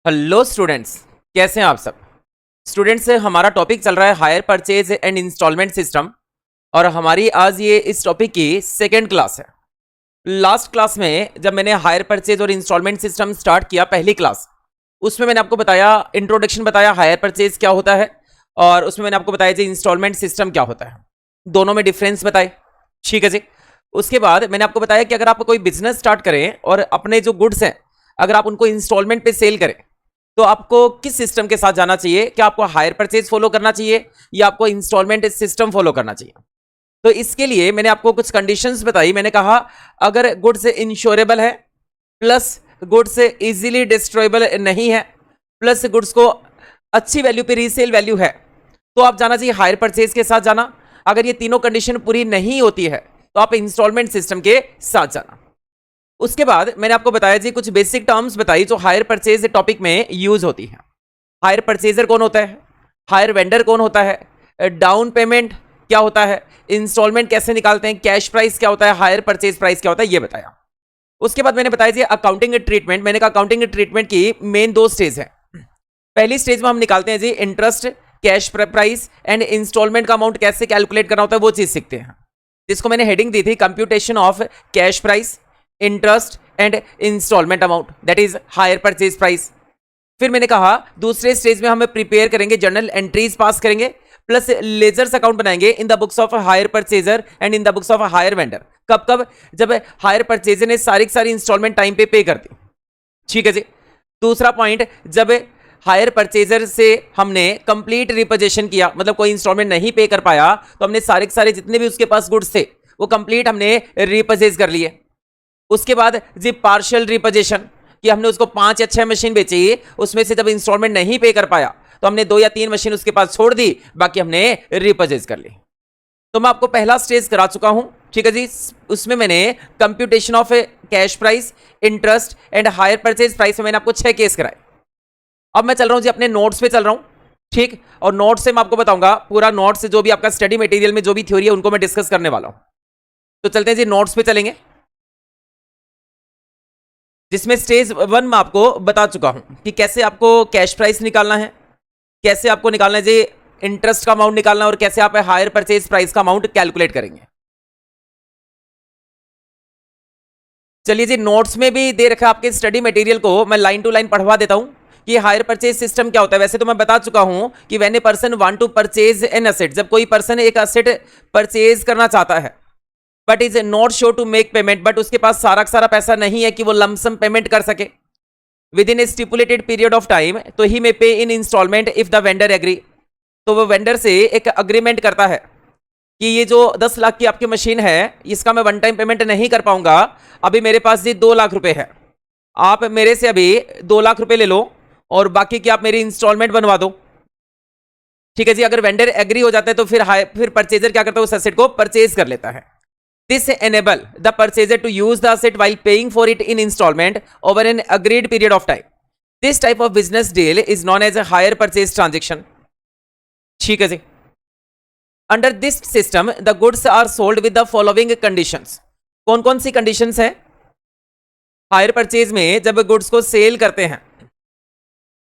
Hello students, कैसे हैं आप सब। स्टूडेंट्स, हमारा टॉपिक चल रहा है hire purchase and instalment system और हमारी आज ये इस टॉपिक की सेकेंड क्लास है। लास्ट क्लास में जब मैंने हायर परचेज और इंस्टॉलमेंट सिस्टम स्टार्ट किया पहली क्लास, उसमें मैंने आपको बताया, इंट्रोडक्शन बताया हायर परचेज क्या होता है और उसमें मैंने आपको बताया जी इंस्टॉलमेंट सिस्टम क्या होता है, दोनों में डिफरेंस बताए। ठीक है जी। उसके बाद मैंने आपको बताया कि अगर आप कोई बिजनेस स्टार्ट करें और अपने जो गुड्स हैं अगर आप उनको इंस्टॉलमेंट पे सेल करें तो आपको किस सिस्टम के साथ जाना चाहिए, क्या आपको हायर परचेज फॉलो करना चाहिए या आपको इंस्टॉलमेंट सिस्टम फॉलो करना चाहिए। तो इसके लिए मैंने आपको कुछ कंडीशंस बताई। मैंने कहा अगर गुड्स इंश्योरेबल है, प्लस गुड्स इजीली डिस्ट्रॉयबल नहीं है, प्लस गुड्स को अच्छी वैल्यू पे रीसेल वैल्यू है, तो आप जाना चाहिए हायर परचेज के साथ जाना। अगर ये तीनों कंडीशन पूरी नहीं होती है तो आप इंस्टॉलमेंट सिस्टम के साथ जाना। उसके बाद मैंने आपको बताया जी कुछ बेसिक टर्म्स बताई जो हायर परचेज टॉपिक में यूज होती हैं। हायर परचेजर कौन होता है, हायर वेंडर कौन होता है, डाउन पेमेंट क्या होता है, इंस्टॉलमेंट कैसे निकालते हैं, कैश प्राइस क्या होता है, हायर परचेज प्राइस क्या होता है, ये बताया। उसके बाद मैंने बताया जी अकाउंटिंग ट्रीटमेंट। मैंने कहा अकाउंटिंग ट्रीटमेंट की मेन दो स्टेज है। पहली स्टेज में हम निकालते हैं जी interest, cash price and installment का अमाउंट कैसे कैलकुलेट करना होता है वो चीज सीखते हैं, जिसको मैंने हेडिंग दी थी computation of cash price, interest and instalment amount, that is hire purchase price. फिर मैंने कहा दूसरे स्टेज में हम प्रिपेयर करेंगे, जर्नल एंट्रीज पास करेंगे, प्लस लेजर्स अकाउंट बनाएंगे in the books of hire purchaser and in the books of hire vendor. कब कब, जब हायर परचेजर ने सारी इंस्टॉलमेंट टाइम पे कर दी। ठीक है जी। दूसरा पॉइंट, जब हायर परचेजर से हमने कंप्लीट रिपोजिशन किया, मतलब कोई इंस्टॉलमेंट नहीं पे कर पाया तो हमने सारे जितने भी उसके पास गुड्स थे वो कंप्लीट हमने रिपोजेस कर लिए। उसके बाद जी पार्शियल रिपोजिशन, कि हमने उसको 5 या 6 मशीन बेची, उसमें से जब इंस्टॉलमेंट नहीं पे कर पाया तो हमने 2 या 3 मशीन उसके पास छोड़ दी, बाकी हमने रिपोजेस कर ली। तो मैं आपको पहला स्टेज करा चुका हूं। ठीक है जी। उसमें मैंने computation of cash price, interest and higher purchase price में मैंने आपको 6 केस कराए। अब मैं चल रहा हूं जी अपने नोट्स पे चल रहा हूं। ठीक, और नोट्स से मैं आपको बताऊंगा पूरा नोट्स जो भी आपका स्टडी मटेरियल में जो भी थ्योरी है उनको मैं डिस्कस करने वाला हूं। तो चलते हैं जी नोट्स पे चलेंगे, जिसमें स्टेज 1 में आपको बता चुका हूं कि कैसे आपको कैश प्राइस निकालना है, कैसे आपको निकालना है जी इंटरेस्ट का अमाउंट निकालना है और कैसे आप हायर परचेज प्राइस का अमाउंट कैलकुलेट करेंगे। चलिए जी, नोट्स में भी दे रखा आपके स्टडी मटेरियल को मैं लाइन टू लाइन पढ़वा देता हूं कि हायर परचेज सिस्टम क्या होता है। वैसे तो मैं बता चुका हूं कि when a person want to purchase an asset, जब कोई पर्सन एक असेट परचेज करना चाहता है but is not sure to make payment, but उसके पास सारा पैसा नहीं है कि वो लमसम पेमेंट कर सके within a stipulated period of time, तो he may pay in installment if the vendor agree. तो वो वेंडर से एक अग्रीमेंट करता है कि ये जो 10 लाख की आपकी मशीन है इसका मैं वन टाइम पेमेंट नहीं कर पाऊंगा, अभी मेरे पास जी 2 लाख रुपए है, आप मेरे से अभी 2 लाख रुपए ले लो और बाकी की आप मेरी इंस्टॉलमेंट बनवा दो। ठीक है जी। अगर वेंडर एग्री हो जाता है तो फिर परचेजर क्या करता है, उस एसेट को परचेज कर लेता है। This enable the purchaser to use the asset while paying for it in installment over an agreed period of time. This type of business deal is known as a hire purchase transaction. ठीक है जी। Under this system, the goods are sold with the following conditions. कौन कौन सी conditions हैं higher purchase में जब goods को cell करते हैं?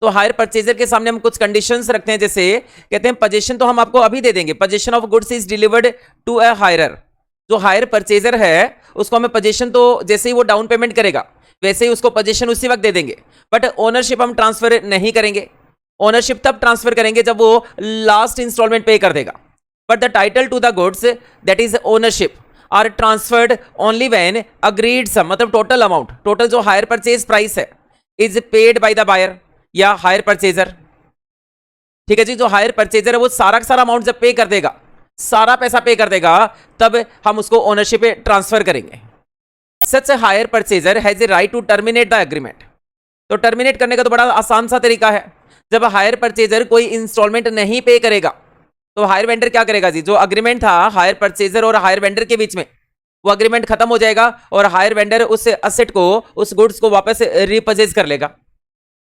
तो हायर परचेजर के सामने हम कुछ कंडीशंस रखते हैं, जैसे कहते हैं पोजीशन तो हम आपको अभी दे देंगे, possession of goods is delivered to a hirer. जो हायर परचेजर है उसको हमें पोजीशन तो जैसे ही वो डाउन पेमेंट करेगा वैसे ही उसको पोजीशन उसी वक्त दे देंगे, बट ओनरशिप हम ट्रांसफर नहीं करेंगे। ओनरशिप तब ट्रांसफर करेंगे जब वो लास्ट इंस्टॉलमेंट पे कर देगा, but the title to the goods that is ownership are transferred only when agreed sum, मतलब टोटल अमाउंट, टोटल जो हायर परचेज प्राइस है is paid by the buyer या हायर परचेजर। ठीक है जी। जो hire purchaser है वो सारा अमाउंट जब पे कर देगा, सारा पैसा पे कर देगा, तब हम उसको ओनरशिप पे ट्रांसफर करेंगे। Such hire purchaser has a right to terminate the agreement. तो टर्मिनेट करने का तो बड़ा आसान सा तरीका है। जब हायर परचेजर कोई इंस्टॉलमेंट नहीं पे करेगा तो हायर वेंडर क्या करेगा जी, जो अग्रीमेंट था हायर परचेजर और हायर वेंडर के बीच में, वो अग्रीमेंट खत्म हो जाएगा और हायर वेंडर उस असेट को, उस गुड्स को वापस रिपर्चेज कर लेगा।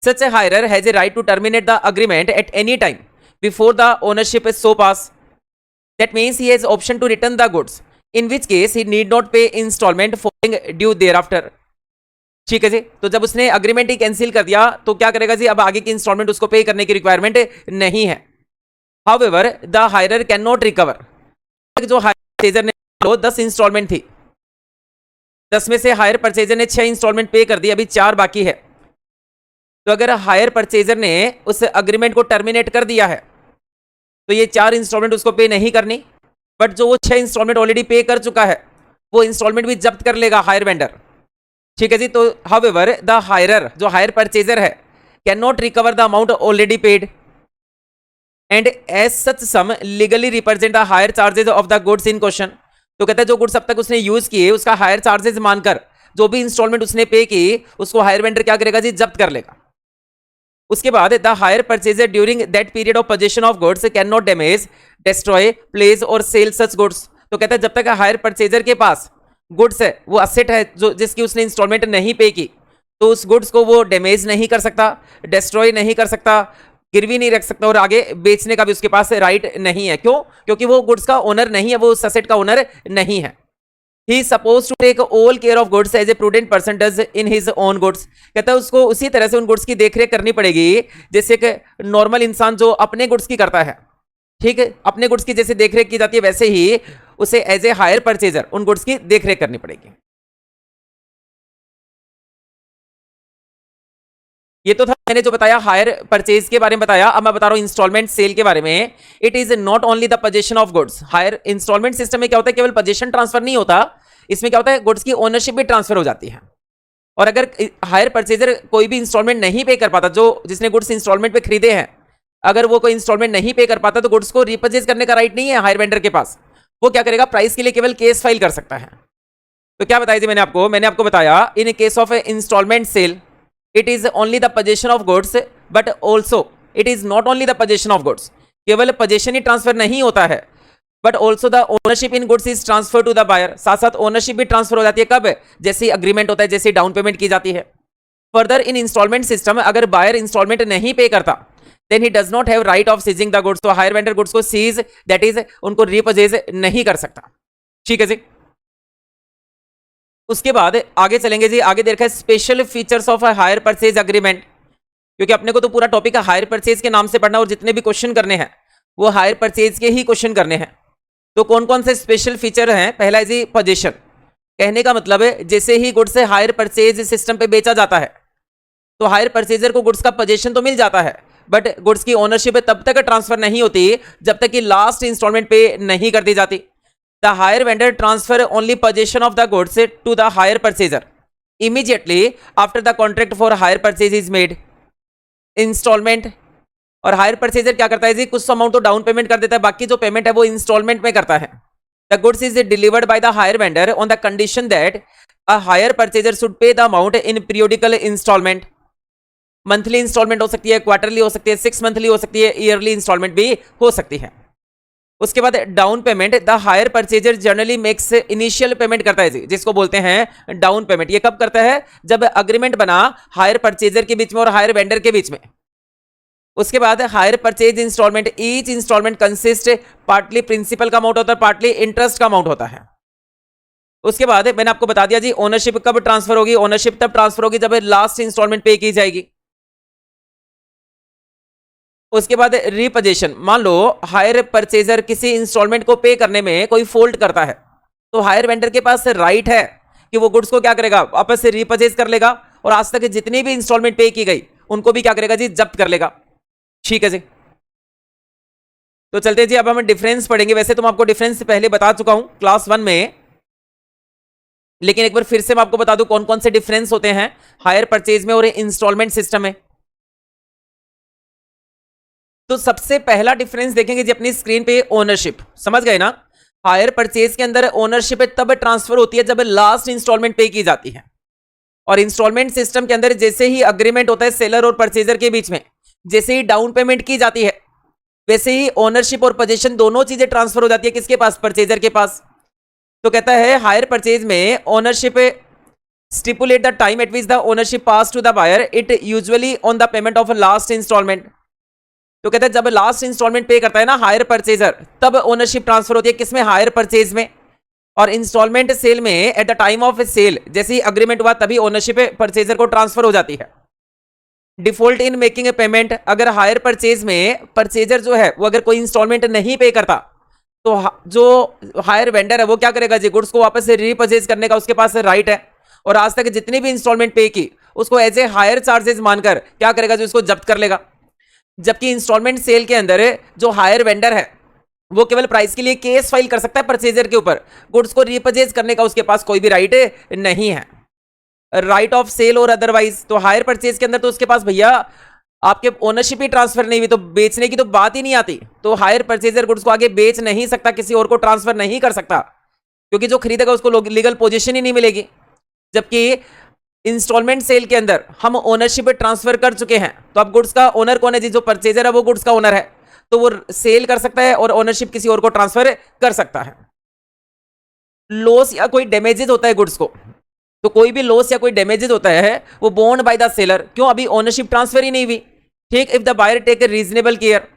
Such hirer has a right to terminate the agreement at any time before the ownership is so pass. That means he has option to return the goods, in which case he need not pay installment falling due thereafter. ठीक है जी। तो जब उसने agreement ही cancel कर दिया तो क्या करेगा जी, अब आगे की इंस्टॉलमेंट उसको पे करने की रिक्वायरमेंट नहीं है। However the hirer can not recover, जो हायर परचेजर ने 10 इंस्टॉलमेंट थी, 10 में से हायर परचेजर ने 6 इंस्टॉलमेंट पे कर दी, अभी 4 बाकी है। तो अगर हायर परचेजर ने उस अग्रीमेंट को टर्मिनेट कर दिया है तो ये 4 इंस्टॉलमेंट उसको पे नहीं करनी, बट जो वो 6 इंस्टॉलमेंट ऑलरेडी पे कर चुका है वो इंस्टॉलमेंट भी जब्त कर लेगा हायर वेंडर। ठीक है जी। तो हाउएवर द हायरर, जो हायर परचेजर है, can not recover the amount already paid and as such sum legally represent the hire charges of the goods in question. तो कहता है जो गुड्स अब तक उसने यूज किए उसका हायर चार्जेस मानकर जो भी इंस्टॉलमेंट उसने पे की उसको हायर वेंडर क्या करेगा जी, जब्त कर लेगा। उसके बाद the hire purchaser during that period of possession of goods can not damage, destroy, place और सेल सच गुड्स। तो कहता है जब तक हायर परचेजर के पास गुड्स है, वो असेट है जो जिसकी उसने इंस्टॉलमेंट नहीं पे की, तो उस गुड्स को वो डैमेज नहीं कर सकता, डिस्ट्रॉय नहीं कर सकता, गिरवी नहीं रख सकता और आगे बेचने का भी उसके पास राइट नहीं है। क्यों? क्योंकि वो गुड्स का ओनर नहीं है, वो उस असेट का ओनर नहीं है। He suppose to take all care of goods as a prudent person does in his own goods. कहता है उसको उसी तरह से उन गुड्स की देखरेख करनी पड़ेगी जैसे कि नॉर्मल इंसान जो अपने गुड्स की करता है। ठीक है, अपने गुड्स की जैसे देखरेख की जाती है वैसे ही उसे एज ए हायर परचेजर उन गुड्स की देखरेख करनी पड़ेगी। ये तो था मैंने जो बताया हायर परचेज के बारे में बताया। अब मैं बता रहा हूं इंस्टॉलमेंट सेल के बारे में। It is not only the possession of goods. Hire instalment system में क्या होता है, केवल पोजीशन ट्रांसफर नहीं होता, इसमें क्या होता है गुड्स की ओनरशिप भी ट्रांसफर हो जाती है। और अगर हायर परचेजर कोई भी इंस्टॉलमेंट नहीं पे कर पाता, जो जिसने गुड्स इंस्टॉलमेंट पे खरीदे हैं, अगर वो कोई इंस्टॉलमेंट नहीं पे कर पाता तो गुड्स को रिपर्चेज करने का राइट नहीं है हायर वेंडर के पास। वो क्या करेगा, प्राइस के लिए केवल केस फाइल कर सकता है। तो क्या बताया थी मैंने आपको बताया in case of instalment sale it is only the possession of goods but also it is not only the possession of goods. केवल पोजीशन ही ट्रांसफर नहीं होता है but also the ownership in goods is transfer to the buyer. साथ साथ ownership भी transfer हो जाती है। कब? जैसे ही अग्रीमेंट होता है, जैसे डाउन पेमेंट की जाती है। फर्दर इन इंस्टॉलमेंट सिस्टम अगर बायर इंस्टॉलमेंट नहीं पे करता then he does not have right of seizing the goods. तो हायर वेंडर गुड्स को सीज दैट इज उनको रिपर्चेज नहीं कर सकता। ठीक है जी। उसके बाद आगे चलेंगे जी। आगे देखा है special features of hire purchase agreement, क्योंकि अपने को तो पूरा टॉपिक हायर परचेज के नाम से पढ़ना और जितने भी क्वेश्चन करने हैं वो हायर परचेज के ही क्वेश्चन करने हैं। तो कौन कौन से स्पेशल फीचर हैं? पहला है जी पोजीशन। कहने का मतलब है जैसे ही गुड्स से हायर परचेज सिस्टम पे बेचा जाता है तो हायर परचेजर को गुड्स का पोजीशन तो मिल जाता है बट गुड्स की ओनरशिप तब तक ट्रांसफर नहीं होती जब तक कि लास्ट इंस्टॉलमेंट पे नहीं कर दी जाती। The hire vendor transfer only possession of the goods to the hire purchaser immediately after the contract for hire purchase is made. Installment और हायर परचेजर क्या करता है जी, कुछ अमाउंट तो डाउन पेमेंट कर देता है, बाकी जो पेमेंट है वो इंस्टॉलमेंट में करता है। The goods is delivered by the hire vendor on the condition that a hire purchaser should pay the amount in periodical instalment. Monthly instalment हो सकती है, क्वार्टरली हो सकती है, 6 मंथली हो सकती है, ईयरली इंस्टॉलमेंट भी हो सकती है। उसके बाद down payment the hire purchaser generally makes initial payment करता है जी, जिसको बोलते हैं डाउन पेमेंट। ये कब करता है? जब अग्रीमेंट बना हायर परचेजर के बीच में और हायर वेंडर के बीच में। उसके बाद hire purchase instalment, each instalment consist partly principal का अमाउंट होता है, पार्टली इंटरेस्ट का अमाउंट होता है। उसके बाद मैंने आपको बता दिया जी ओनरशिप कब ट्रांसफर होगी। ओनरशिप तब ट्रांसफर होगी जब लास्ट इंस्टॉलमेंट पे की जाएगी। उसके बाद रिपोजीशन। मान लो हायर परचेजर किसी इंस्टॉलमेंट को पे करने में कोई फॉल्ट करता है तो हायर वेंडर के पास राइट है कि वो गुड्स को क्या करेगा, वापस से रिपर्चेज कर लेगा और आज तक जितनी भी इंस्टॉलमेंट पे की गई उनको भी क्या करेगा जी, जब्त कर लेगा। ठीक है जी। तो चलते जी अब हम डिफरेंस पढ़ेंगे। वैसे तो मैं आपको डिफरेंस पहले बता चुका हूं क्लास 1 में, लेकिन एक बार फिर से मैं आपको बता दूं कौन कौन से डिफरेंस होते हैं हायर परचेज में और इंस्टॉलमेंट सिस्टम में। तो सबसे पहला डिफरेंस देखेंगे जी अपनी स्क्रीन पे, ओनरशिप। समझ गए ना? हायर परचेज के अंदर ओनरशिप तब ट्रांसफर होती है जब लास्ट इंस्टॉलमेंट पे की जाती है, और इंस्टॉलमेंट सिस्टम के अंदर जैसे ही अग्रीमेंट होता है सेलर और परचेजर के बीच में, जैसे ही डाउन पेमेंट की जाती है वैसे ही ओनरशिप और पोजीशन दोनों चीजें ट्रांसफर हो जाती है। किसके पास? परचेजर के पास। तो कहता है हायर परचेज में ownership stipulate the time at which the ownership pass to the buyer, it usually on the payment of last instalment. तो कहते हैं जब लास्ट इंस्टॉलमेंट पे करता है ना हायर परचेजर, तब ओनरशिप ट्रांसफर होती है। किसमें? हायर परचेज में। और इंस्टॉलमेंट सेल में at the time of sale जैसे ही अग्रीमेंट हुआ तभी ओनरशिप परचेजर को ट्रांसफर हो जाती है। Default in making a payment, अगर हायर परचेज में परचेजर जो है वो अगर कोई इंस्टॉलमेंट नहीं पे करता तो जो हायर वेंडर है वो क्या करेगा जी, गुड्स को वापस से रीपरचेज करने का उसके पास राइट है, और आज तक जितनी भी इंस्टॉलमेंट पे की उसको एज ए हायर चार्जेस मानकर क्या करेगा जो उसको जब्त कर लेगा। जबकि इंस्टॉलमेंट सेल के अंदर जो हायर वेंडर है वो केवल प्राइस के लिए केस फाइल कर सकता है परचेजर के ऊपर, गुड्स को रीपरचेज करने का उसके पास कोई भी राइट नहीं है, राइट ऑफ सेल और अदरवाइज। तो हायर परचेज के अंदर तो उसके पास भैया आपके ओनरशिप ही ट्रांसफर नहीं हुई तो बेचने की तो बात ही नहीं आती, तो हायर परचेजर गुड्स को आगे बेच नहीं सकता, किसी और को ट्रांसफर नहीं कर सकता, क्योंकि जो खरीदेगा उसको लीगल पोजीशन ही नहीं मिलेगी। जबकि इंस्टॉलमेंट सेल के अंदर हम ओनरशिप ट्रांसफर कर चुके हैं, तो अब गुड्स का ओनर कौन है जी, जो परचेजर है वो गुड्स का ओनर है, तो वो सेल कर सकता है और ओनरशिप किसी और को ट्रांसफर कर सकता है। लॉस या कोई डैमेजेस होता है गुड्स को, तो कोई भी लॉस या कोई डैमेजेस होता है वो बोर्न बाय द सेलर, क्यों, अभी ओनरशिप ट्रांसफर ही नहीं हुई। ठीक, if the buyer take reasonable care,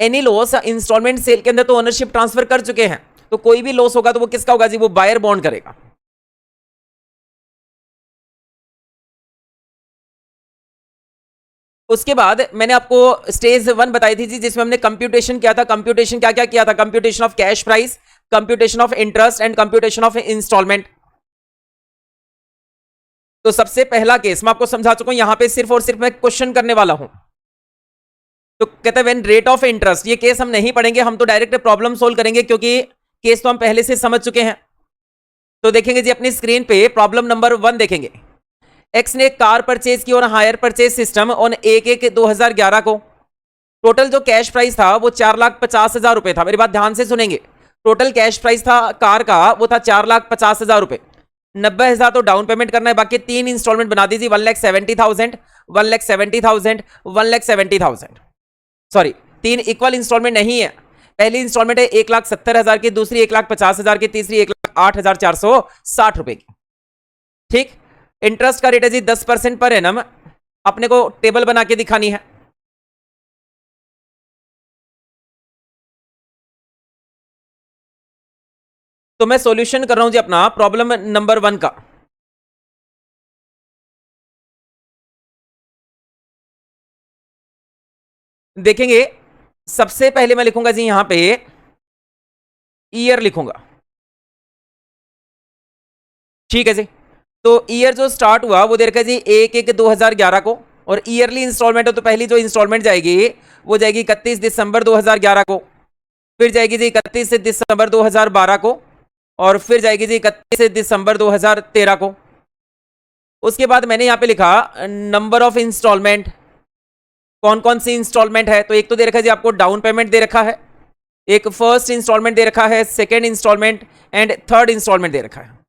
any loss instalment sale के अंदर तो ओनरशिप ट्रांसफर कर चुके हैं, तो कोई भी लॉस होगा तो वो किसका होगा जी, वो बायर बॉन्ड करेगा। उसके बाद मैंने आपको स्टेज 1 बताई थी जी, जिसमें हमने कंप्यूटेशन किया था। कंप्यूटेशन क्या क्या किया था, computation of cash price, computation of interest and computation of instalment. तो सबसे पहला केस मैं आपको समझा चुका हूं, यहां पे सिर्फ और सिर्फ मैं क्वेश्चन करने वाला हूं। तो कहते हैं व्हेन रेट ऑफ इंटरेस्ट, ये केस हम नहीं पढ़ेंगे, हम तो डायरेक्ट प्रॉब्लम सोल्व करेंगे क्योंकि केस तो हम पहले से समझ चुके हैं। तो देखेंगे जी अपनी स्क्रीन पे प्रॉब्लम नंबर 1 देखेंगे। एक्स ने कार परचेज की और हायर परचेज सिस्टम ऑन 1/1/2011 को। टोटल जो कैश प्राइस था वो 4,50,000 रुपए था। मेरी बात ध्यान से सुनेंगे, टोटल कैश प्राइस था कार का वो था 4,50,000 रुपए। 90,000 तो डाउन पेमेंट करना है, बाकी 3 इंस्टॉलमेंट बना दीजिए, 1,70,000, 1,70,000, 1,70,000। सॉरी, 3 इक्वल इंस्टॉलमेंट नहीं है। पहली इंस्टॉलमेंट है 1,70,000 की, दूसरी 1,50,000 की, तीसरी 1,08,460 रुपए की। ठीक, इंटरेस्ट का रेट है जी 10% पर एनम, अपने को टेबल बना के दिखानी है। तो मैं सॉल्यूशन कर रहा हूं जी अपना प्रॉब्लम नंबर 1 का। देखेंगे सबसे पहले मैं लिखूंगा जी यहां पे ईयर लिखूंगा। ठीक है जी, तो ईयर जो स्टार्ट हुआ वो दे रखा है जी 1/1/2011 को, और ईयरली इंस्टॉलमेंट हो तो पहली जो इंस्टॉलमेंट जाएगी वो जाएगी 31 दिसंबर 2011 को, फिर जाएगी जी 31 दिसंबर 2012 को, और फिर जाएगी जी 31 दिसंबर 2013 को। उसके बाद मैंने यहां पे लिखा नंबर ऑफ इंस्टॉलमेंट, कौन कौन सी इंस्टॉलमेंट है। तो एक तो दे रखा है जी आपको डाउन पेमेंट दे रखा है, एक फर्स्ट इंस्टॉलमेंट दे रखा है, second installment and third installment दे रखा है।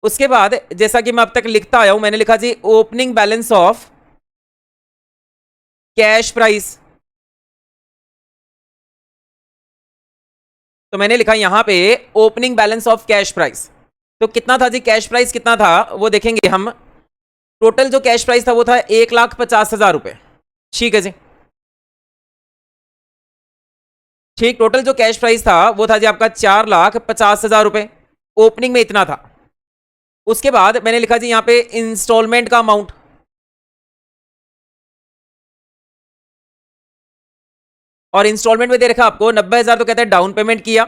उसके बाद जैसा कि मैं अब तक लिखता आया हूं, मैंने लिखा जी opening balance of cash price. तो मैंने लिखा यहां पे opening balance of cash price. तो कितना था जी कैश प्राइस, कितना था वो देखेंगे हम। टोटल जो कैश प्राइस था वो था 1,50,000 रुपए। ठीक है जी, ठीक, टोटल जो कैश प्राइस था वो था जी आपका 4,50,000 रुपए, ओपनिंग में इतना था। उसके बाद मैंने लिखा जी यहां पे इंस्टॉलमेंट का अमाउंट, और इंस्टॉलमेंट में दे रखा आपको 90,000, तो कहते हैं डाउन पेमेंट किया।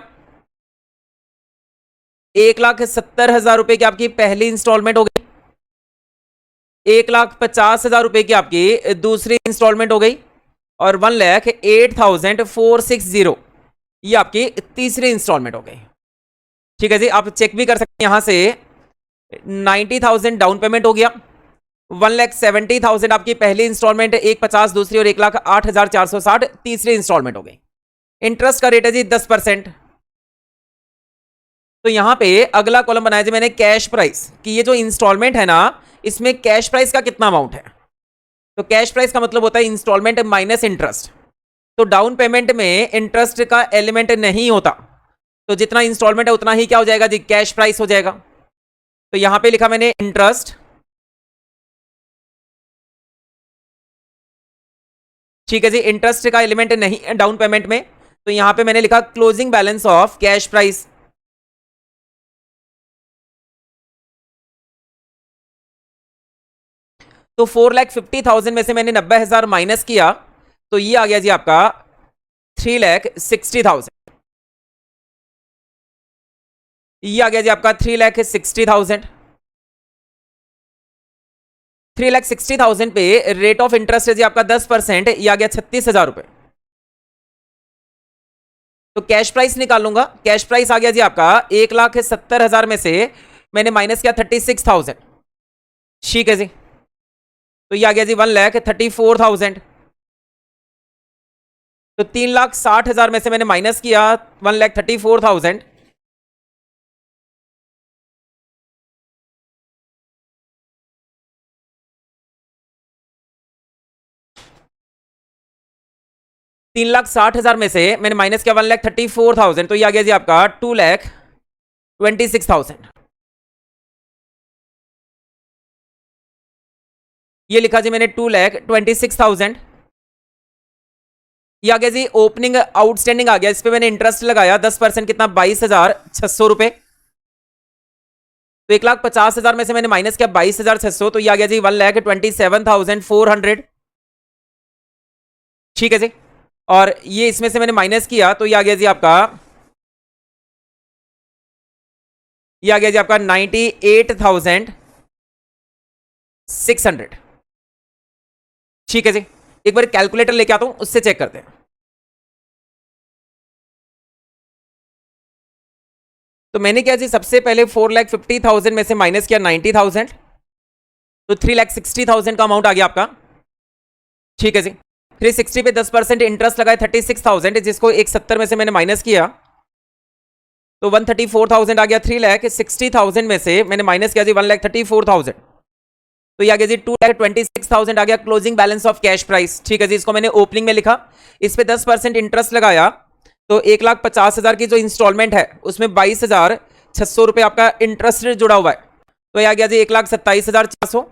1,70,000 रुपए की आपकी पहली इंस्टॉलमेंट हो गई, 1,50,000 रुपए की आपकी दूसरी इंस्टॉलमेंट हो गई, और 1,08,460 ये आपकी तीसरी इंस्टॉलमेंट हो गई। ठीक है जी, आप चेक भी कर सकते हैं यहां से 90,000 डाउन पेमेंट हो गया, 1,70,000 आपकी पहली इंस्टॉलमेंट, 1,50 दूसरी, और 1,08,460 तीसरी इंस्टॉलमेंट हो गई। इंटरेस्ट का रेट है जी 10%। तो यहां पे अगला कॉलम बनाया जी मैंने कैश प्राइस कि ये जो इंस्टॉलमेंट है ना इसमें कैश प्राइस का कितना अमाउंट है। तो कैश प्राइस का मतलब होता है इंस्टॉलमेंट माइनस इंटरेस्ट। तो डाउन पेमेंट में इंटरेस्ट का एलिमेंट नहीं होता, तो जितना इंस्टॉलमेंट है उतना ही क्या हो जाएगा जी, कैश प्राइस हो जाएगा। तो यहां पे लिखा मैंने इंटरेस्ट। ठीक है जी, इंटरेस्ट का एलिमेंट नहीं है डाउन पेमेंट में, तो यहां पे मैंने लिखा closing balance of cash price. तो 4,50,000 में से मैंने 90,000 माइनस किया तो ये आ गया जी आपका 3,60,000। ये आ गया जी आपका 3,60,000। 3,60,000 पे रेट ऑफ इंटरेस्ट है जी आपका 10%, ये आ गया 36,000 रुपए। तो कैश प्राइस निकालूंगा। कैश प्राइस आ गया जी आपका 1,70,000 में से मैंने माइनस किया 36,000। ठीक है जी, तो ये आ गया जी 1,34,000। तो 3,60,000 में से मैंने माइनस किया 1,34,000। तीन लाख 60,000 में से मैंने माइनस किया 1,34,000, तो ये आ गया जी आपका 2,26,000। ये लिखा जी मैंने 2,26,000। ये आ गया जी ओपनिंग आउटस्टैंडिंग आ गया, इस पे मैंने इंटरेस्ट लगाया 10%, कितना 22,600 रुपए। तो 1,50,000 में से मैंने माइनस किया 22,600, तो ये आ गया जी 1,27,400। ठीक है जी, और ये इसमें से मैंने माइनस किया तो ये आ गया जी आपका, ये आ गया जी आपका 98,600। ठीक है जी, एक बार कैलकुलेटर लेके आता हूं, उससे चेक करते हैं। तो मैंने क्या जी सबसे पहले 4,50,000 में से माइनस किया 90,000, तो 3,60,000 का अमाउंट आ गया आपका। ठीक है जी, 360 पे 10% इंटरेस्ट लगाए 36,000, जिसको 170 में से मैंने माइनस किया तो 134,000 आ गया। 3,60,000 में से मैंने माइनस किया जी 1,34,000, तो ये आ गया जी 2,26,000 आ गया closing balance of cash price. ठीक है जी, इसको मैंने ओपनिंग में लिखा, इस पे 10% इंटरेस्ट लगाया तो 1,50,000 की जो इंस्टॉलमेंट है उसमें 22,600 रुपए आपका इंटरेस्ट जुड़ा हुआ है, तो यह आ गया जी 1,27,400।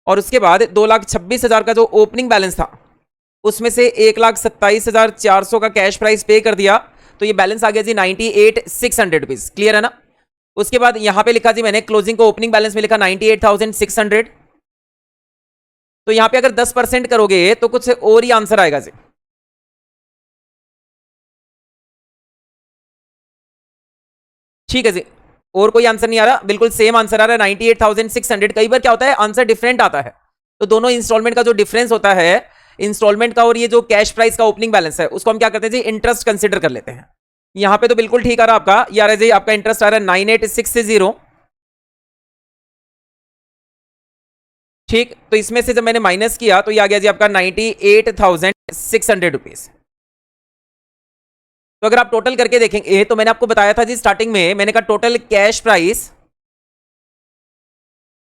और उसके बाद 2,26,000 का जो ओपनिंग बैलेंस था उसमें से 1,27,400 का कैश प्राइस पे कर दिया, तो ये बैलेंस आ गया जी 98,600 रुपीज। क्लियर है ना। उसके बाद यहां पे लिखा जी मैंने क्लोजिंग को ओपनिंग बैलेंस में लिखा 98,600। तो यहां पे अगर 10% करोगे तो कुछ और ही आंसर आएगा जी। ठीक है जी, और कोई आंसर नहीं आ रहा, बिल्कुल सेम आंसर आ रहा है 98,600। कई बार क्या होता है आंसर डिफरेंट आता है, तो दोनों इंस्टॉलमेंट का जो डिफरेंस होता है इंस्टॉलमेंट का और ये जो कैश प्राइस का ओपनिंग बैलेंस है उसको हम क्या करते हैं जी इंटरेस्ट कंसिडर कर लेते हैं। यहां पे तो बिल्कुल ठीक आ रहा आपका, ये आ रहा है जी आपका इंटरेस्ट आ रहा है 98,600। ठीक, तो इसमें से जब मैंने माइनस किया तो ये आ गया जी आपका 98,600 रुपीज। तो अगर आप टोटल करके देखेंगे तो मैंने आपको बताया था जी स्टार्टिंग में, मैंने कहा टोटल कैश प्राइस,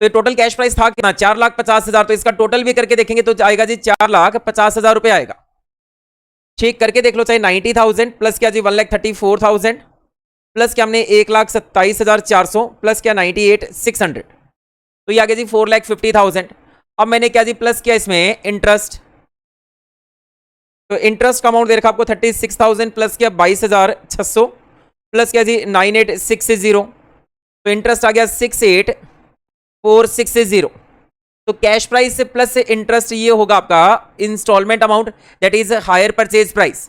तो टोटल कैश प्राइस था कितना 4,50,000, तो इसका टोटल भी करके देखेंगे तो आएगा जी 4,50,000 रुपए आएगा। ठीक, करके देख लो, चाहे 90,000 प्लस क्या जी 1,34,000 प्लस क्या हमने 1,27,400 प्लस क्या 98,600, तो ये आ गया जी 4,50,000। अब मैंने क्या जी प्लस किया इसमें इंटरेस्ट, तो इंटरेस्ट का अमाउंट दे रखा आपको 36,000 प्लस क्या 22,600 प्लस क्या जी 98,600, तो इंटरेस्ट आ गया 68,460। तो कैश प्राइस से प्लस इंटरेस्ट ये होगा आपका instalment amount, that is hire purchase price.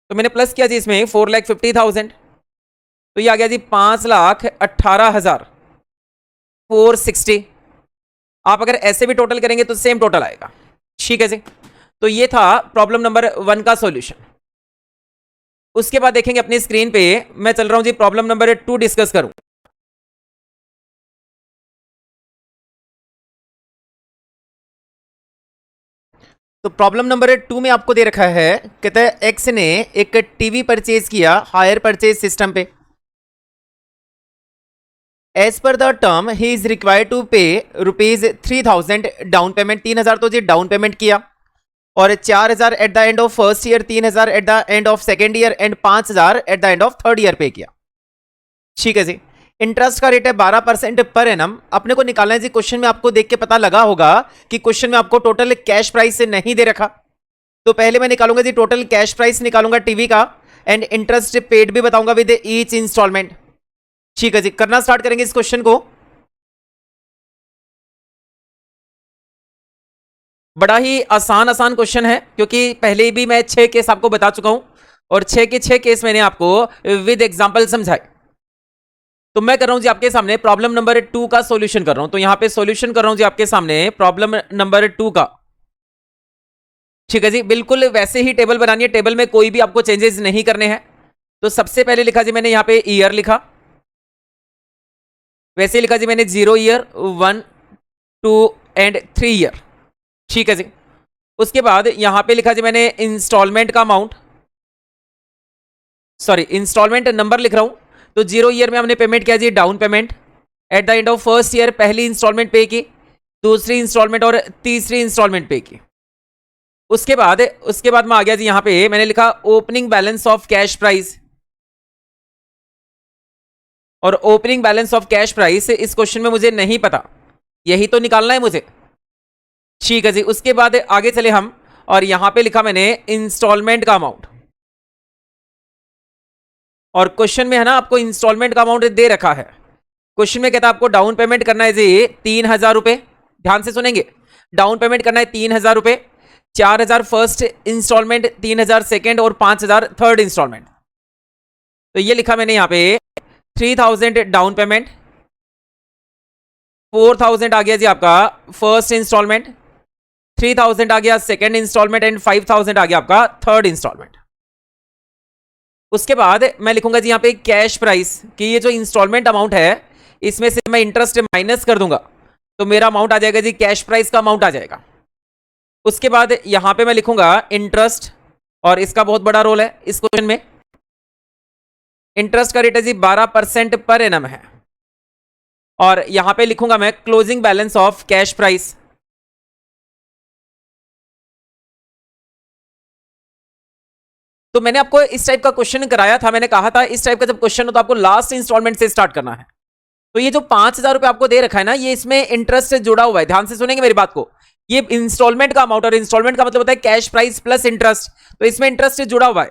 तो मैंने प्लस किया जी इसमें 4,50,000, तो ये आ गया जी 5,18,460। आप अगर ऐसे भी टोटल करेंगे तो सेम टोटल आएगा। ठीक है जी, तो ये था प्रॉब्लम नंबर 1 का सॉल्यूशन। उसके बाद देखेंगे अपनी स्क्रीन पे, मैं चल रहा हूं जी प्रॉब्लम नंबर 2 डिस्कस करूं। तो प्रॉब्लम नंबर 2 में आपको दे रखा है, कहता है एक्स ने एक टीवी परचेज किया हायर परचेज सिस्टम पे। As per the term he is required to pay ₹3,000 down payment, 3,000 तो जी डाउन पेमेंट किया, और 4,000 eight the end of first year, 3,000 eight the end of second year and 5,000 eight the end of third year पे किया। ठीक है जी, interest का rate है 12% पर एनम। अपने को निकालना है जी, क्वेश्चन में आपको देख के पता लगा होगा कि क्वेश्चन में आपको टोटल कैश प्राइस से नहीं दे रखा। तो पहले मैं निकालूंगा जी टोटल कैश प्राइस निकालूंगा टीवी का, एंड इंटरेस्ट पेड भी बताऊंगा विद ईच इंस्टॉलमेंट। ठीक है जी, करना स्टार्ट करेंगे इस क्वेश्चन को। बड़ा ही आसान आसान क्वेश्चन है, क्योंकि पहले भी मैं 6 केस आपको बता चुका हूं और 6 के 6 केस मैंने आपको विद एग्जांपल समझाए। तो मैं कर रहा हूं जी आपके सामने प्रॉब्लम नंबर 2 का सॉल्यूशन कर रहा हूं। तो यहां पे सॉल्यूशन कर रहा हूं जी आपके सामने प्रॉब्लम नंबर 2 का। ठीक है जी, बिल्कुल वैसे ही टेबल बनानी है, टेबल में कोई भी आपको चेंजेस नहीं करने हैं। तो सबसे पहले लिखा जी मैंने यहां पे ईयर लिखा, वैसे ही लिखा जी मैंने 0 ईयर, 1, 2 एंड 3 ईयर। ठीक है जी, उसके बाद यहां पे लिखा जी मैंने इंस्टॉलमेंट का अमाउंट, सॉरी इंस्टॉलमेंट नंबर लिख रहा हूं। तो 0 ईयर में हमने पेमेंट किया जी down payment, at the end of first year पहली इंस्टॉलमेंट पे की, दूसरी इंस्टॉलमेंट और तीसरी इंस्टॉलमेंट पे की। उसके बाद मैं आ गया जी यहां पे मैंने लिखा opening balance of cash price, और opening balance of cash price इस क्वेश्चन में मुझे नहीं पता, यही तो निकालना है मुझे। ठीक है जी, उसके बाद आगे चले हम और यहां पे लिखा मैंने इंस्टॉलमेंट का अमाउंट, और क्वेश्चन में है ना आपको इंस्टॉलमेंट का अमाउंट दे रखा है। क्वेश्चन में कहता है आपको डाउन पेमेंट करना है जी 3,000 रुपए, ध्यान से सुनेंगे। डाउन पेमेंट करना है 3,000 रुपए, 4,000 फर्स्ट इंस्टॉलमेंट, 3,000 सेकेंड और 5,000 थर्ड इंस्टॉलमेंट। तो ये लिखा मैंने यहां पे 3,000 डाउन पेमेंट, 4,000 आ गया जी आपका फर्स्ट इंस्टॉलमेंट, 3,000 आ गया सेकेंड इंस्टॉलमेंट एंड 5,000 आ गया आपका थर्ड इंस्टॉलमेंट। उसके बाद मैं लिखूंगा जी यहां पे कैश प्राइस, कि ये जो इंस्टॉलमेंट अमाउंट है इसमें से मैं इंटरेस्ट माइनस कर दूंगा, तो मेरा अमाउंट आ जाएगा जी कैश प्राइस का अमाउंट आ जाएगा। उसके बाद यहां पे मैं लिखूंगा इंटरेस्ट, और इसका बहुत बड़ा रोल है इस क्वेश्चन में। इंटरेस्ट का रेट है जी 12% पर एनम है, और यहां पे लिखूंगा मैं closing balance of cash price. तो मैंने आपको इस टाइप का क्वेश्चन कराया था, मैंने कहा था इस टाइप का जब क्वेश्चन हो तो आपको लास्ट इंस्टॉलमेंट से स्टार्ट करना है। तो ये जो 5,000 रुपए आपको दे रखा है ना, ये इसमें इंटरेस्ट से जुड़ा हुआ है, ध्यान से सुनेंगे मेरी बात को। ये इंस्टॉलमेंट का अमाउंट, और इंस्टॉलमेंट का मतलब होता है कैश प्राइस प्लस इंटरेस्ट, तो इसमें इंटरेस्ट से जुड़ा हुआ है।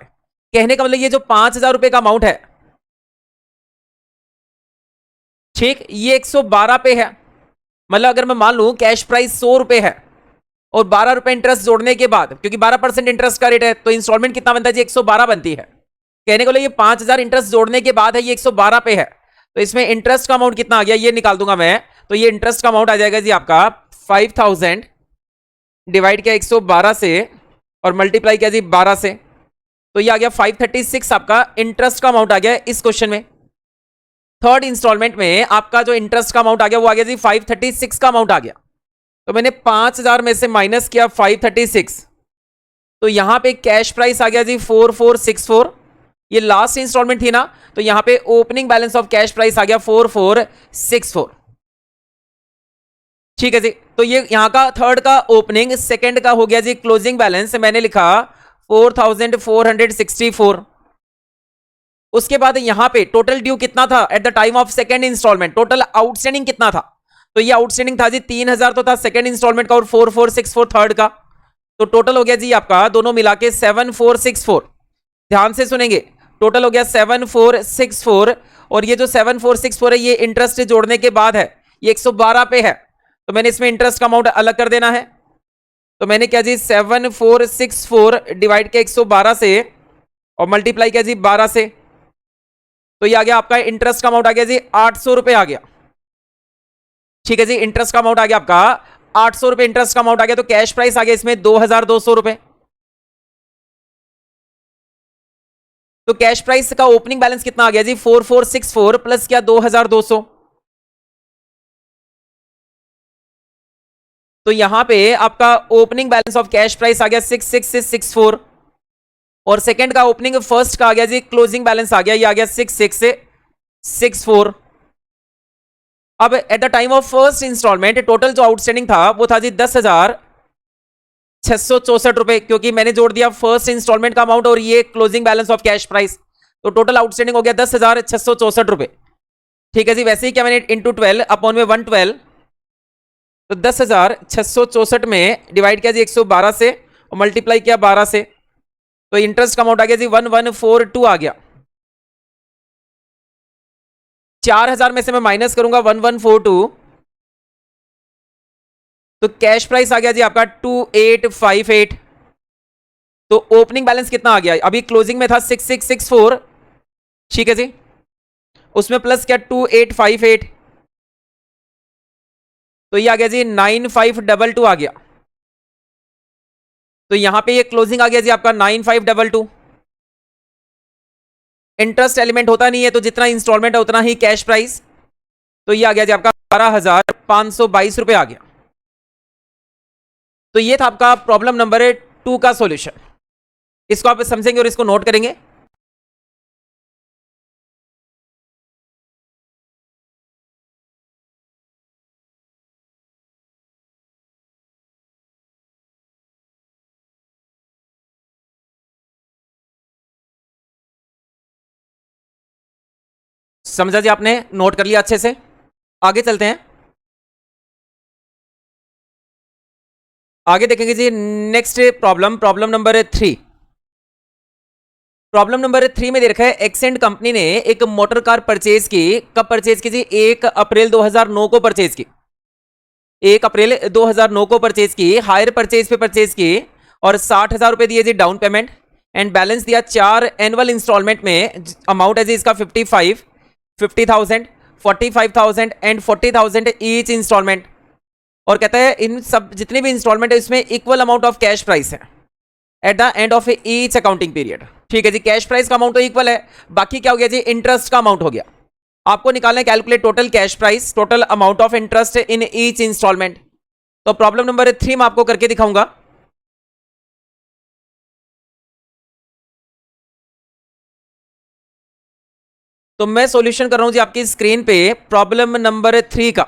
कहने का मतलब ये जो 5,000 रुपए का अमाउंट है, ठीक, ये 112 पे है। मतलब अगर मैं मान लू कैश प्राइस 100 रुपए है और 12 रुपए इंटरेस्ट जोड़ने के बाद, क्योंकि 12% इंटरेस्ट का रेट है, तो इंस्टॉलमेंट कितना बनता है जी 112 बनती है। कहने को लिए 5,000 इंटरेस्ट जोड़ने के बाद है, ये 112 पे है, तो इसमें इंटरेस्ट का अमाउंट कितना आ गया ये निकाल दूंगा मैं। तो ये इंटरेस्ट का अमाउंट आ जाएगा जी आपका 5,000 डिवाइड किया 112 से और मल्टीप्लाई किया जी 12 से, तो ये आ गया 536 आपका इंटरेस्ट का अमाउंट आ गया इस क्वेश्चन में। थर्ड इंस्टॉलमेंट में आपका जो इंटरेस्ट का अमाउंट आ गया वो आ गया जी 536 का अमाउंट आ गया। तो मैंने 5,000 में से माइनस किया 536, तो यहां पे कैश प्राइस आ गया जी 4464। ये लास्ट इंस्टॉलमेंट थी ना, तो यहां पे opening balance of cash price आ गया 4464। ठीक है जी, तो ये यहां का थर्ड का ओपनिंग, सेकंड का हो गया जी क्लोजिंग बैलेंस, मैंने लिखा 4,464। उसके बाद यहां पे टोटल ड्यू कितना था at the time of second instalment, total outstanding कितना था, तो ये आउटस्टैंडिंग था जी 3,000 तो था सेकंड इंस्टॉलमेंट का और 4,464 थर्ड का, तो टोटल हो गया जी आपका दोनों मिला के 7,464। ध्यान से सुनेंगे, टोटल हो गया 7,464, और ये जो 7,464 है ये इंटरेस्ट जोड़ने के बाद है, ये 112 पे है, तो मैंने इसमें इंटरेस्ट का अमाउंट अलग कर देना है। तो मैंने क्या जी 7,464 डिवाइड किया 112 से और मल्टीप्लाई किया जी 12 से, तो ये आ गया आपका इंटरेस्ट का अमाउंट आ गया जी 800 रुपए आ गया। ठीक है जी, इंटरेस्ट का अमाउंट आ गया आपका 800 रुपए, इंटरेस्ट का अमाउंट आ गया, तो कैश प्राइस आ गया इसमें 2,200 रुपए। तो कैश प्राइस का ओपनिंग बैलेंस कितना आ गया जी 4,464 प्लस क्या 2,200, तो यहां पे आपका opening balance of cash price आ गया 6,664, और सेकंड का ओपनिंग फर्स्ट का आ गया जी क्लोजिंग बैलेंस आ गया, ये आ गया 6,664। अब at the time of first instalment total जो आउटस्टैंडिंग था वो था जी 10,664 रुपए, क्योंकि मैंने जोड़ दिया फर्स्ट इंस्टॉलमेंट का अमाउंट और ये closing balance of cash price, तो टोटल आउटस्टैंडिंग हो गया 10,664 रुपए। ठीक है जी, वैसे ही क्या मैंने इंटू 12 अपॉन में 112, तो 10,664 में डिवाइड किया जी 112 से और मल्टीप्लाई किया 12 से, तो इंटरेस्ट का अमाउंट आ गया जी 1,142 आ गया। 4,000 में से मैं माइनस करूंगा 1,142, तो कैश प्राइस आ गया जी आपका 2858। तो ओपनिंग बैलेंस कितना आ गया, अभी क्लोजिंग में था 6664, ठीक है जी, उसमें प्लस क्या 2858, तो ये आ गया जी 9522 आ गया। तो यहां पे ये क्लोजिंग आ गया जी आपका 9522। इंटरेस्ट एलिमेंट होता नहीं है, तो जितना इंस्टॉलमेंट है उतना ही कैश प्राइस। तो ये आ गया जी आपका 12,522 रुपए आ गया। तो ये था आपका प्रॉब्लम नंबर 2 का सॉल्यूशन। इसको आप समझेंगे और इसको नोट करेंगे। समझा जी आपने, नोट कर लिया अच्छे से। आगे चलते हैं, आगे देखेंगे जी next problem, problem number 3। Problem number 3 में दे रखा है एक्सेंट कंपनी ने एक मोटर कार परचेज की। कब परचेज की जी, 1 अप्रैल 2009 को परचेज की। 1 अप्रैल 2009 को परचेज की, हायर परचेज पे परचेज की, और 60,000 रुपए दिए जी डाउन पेमेंट, एंड बैलेंस दिया 4 एनुअल इंस्टॉलमेंट में। अमाउंट है जी इसका 55, 50,000, 45,000 एंड 40,000 ईच इंस्टॉलमेंट। और कहता है इन सब जितने भी इंस्टॉलमेंट है इसमें equal amount of cash price है at the end of each accounting period. ठीक है जी, कैश प्राइस का अमाउंट तो इक्वल है, बाकी क्या हो गया जी, इंटरेस्ट का अमाउंट हो गया। आपको निकालना है calculate total cash price, total amount of interest in each instalment. तो प्रॉब्लम नंबर 3 मैं आपको करके दिखाऊंगा। तो मैं सॉल्यूशन कर रहा हूं जी आपकी स्क्रीन पे प्रॉब्लम नंबर 3 का।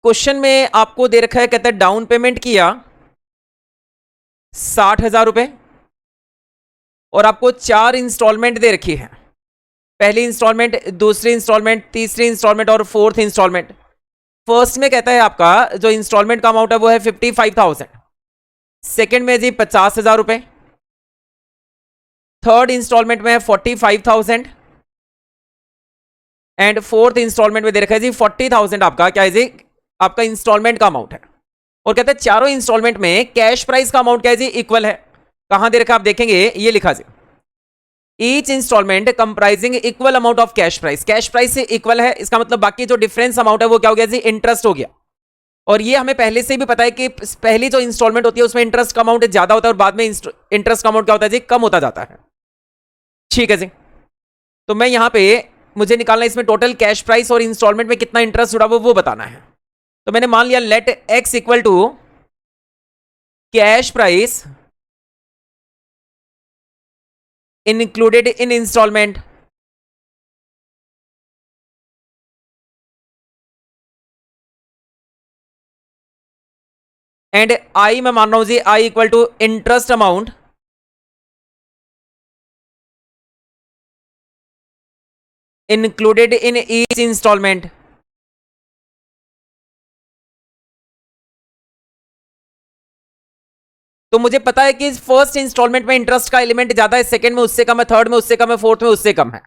क्वेश्चन में आपको दे रखा है, कहता है डाउन पेमेंट किया 60,000 रुपए, और आपको 4 इंस्टॉलमेंट दे रखी है। पहली इंस्टॉलमेंट, दूसरी इंस्टॉलमेंट, तीसरी इंस्टॉलमेंट और फोर्थ इंस्टॉलमेंट। फर्स्ट में कहता है आपका जो इंस्टॉलमेंट का अमाउंट है वो है 55,000। सेकेंड में जी 50,000 रुपए। थर्ड इंस्टॉलमेंट में है 45,000, एंड फोर्थ इंस्टॉलमेंट में दे रखा है जी 40,000 आपका क्या है जी, आपका इंस्टॉलमेंट का अमाउंट है। और कहते हैं चारों इंस्टॉलमेंट में कैश प्राइस का अमाउंट क्या है जी, इक्वल है। कहां दे रखा आप देखेंगे, ये लिखा जी, each installment comprising equal amount of cash price. Cash price से इक्वल है, इसका मतलब बाकी जो डिफरेंस अमाउंट है वो क्या हो गया जी, इंटरेस्ट हो गया। और ये हमें पहले से भी पता है कि पहली जो इंस्टॉलमेंट होती है उसमें इंटरेस्ट का अमाउंट ज्यादा होता है और बाद में इंटरेस्ट का अमाउंट क्या होता है जी, कम होता जाता है। ठीक है जी, तो मैं यहां पे मुझे निकालना है इसमें टोटल कैश प्राइस और इंस्टॉलमेंट में कितना इंटरेस्ट जुड़ा वो बताना है। तो मैंने मान लिया let X equal to cash price included in installment and I मैं मान रहा हूं जी I equal to interest amount included in each instalment. तो मुझे पता है कि फर्स्ट इंस्टॉलमेंट में इंटरेस्ट का एलिमेंट ज्यादा है, सेकंड में उससे कम है, थर्ड में उससे कम है, फोर्थ में उससे कम है।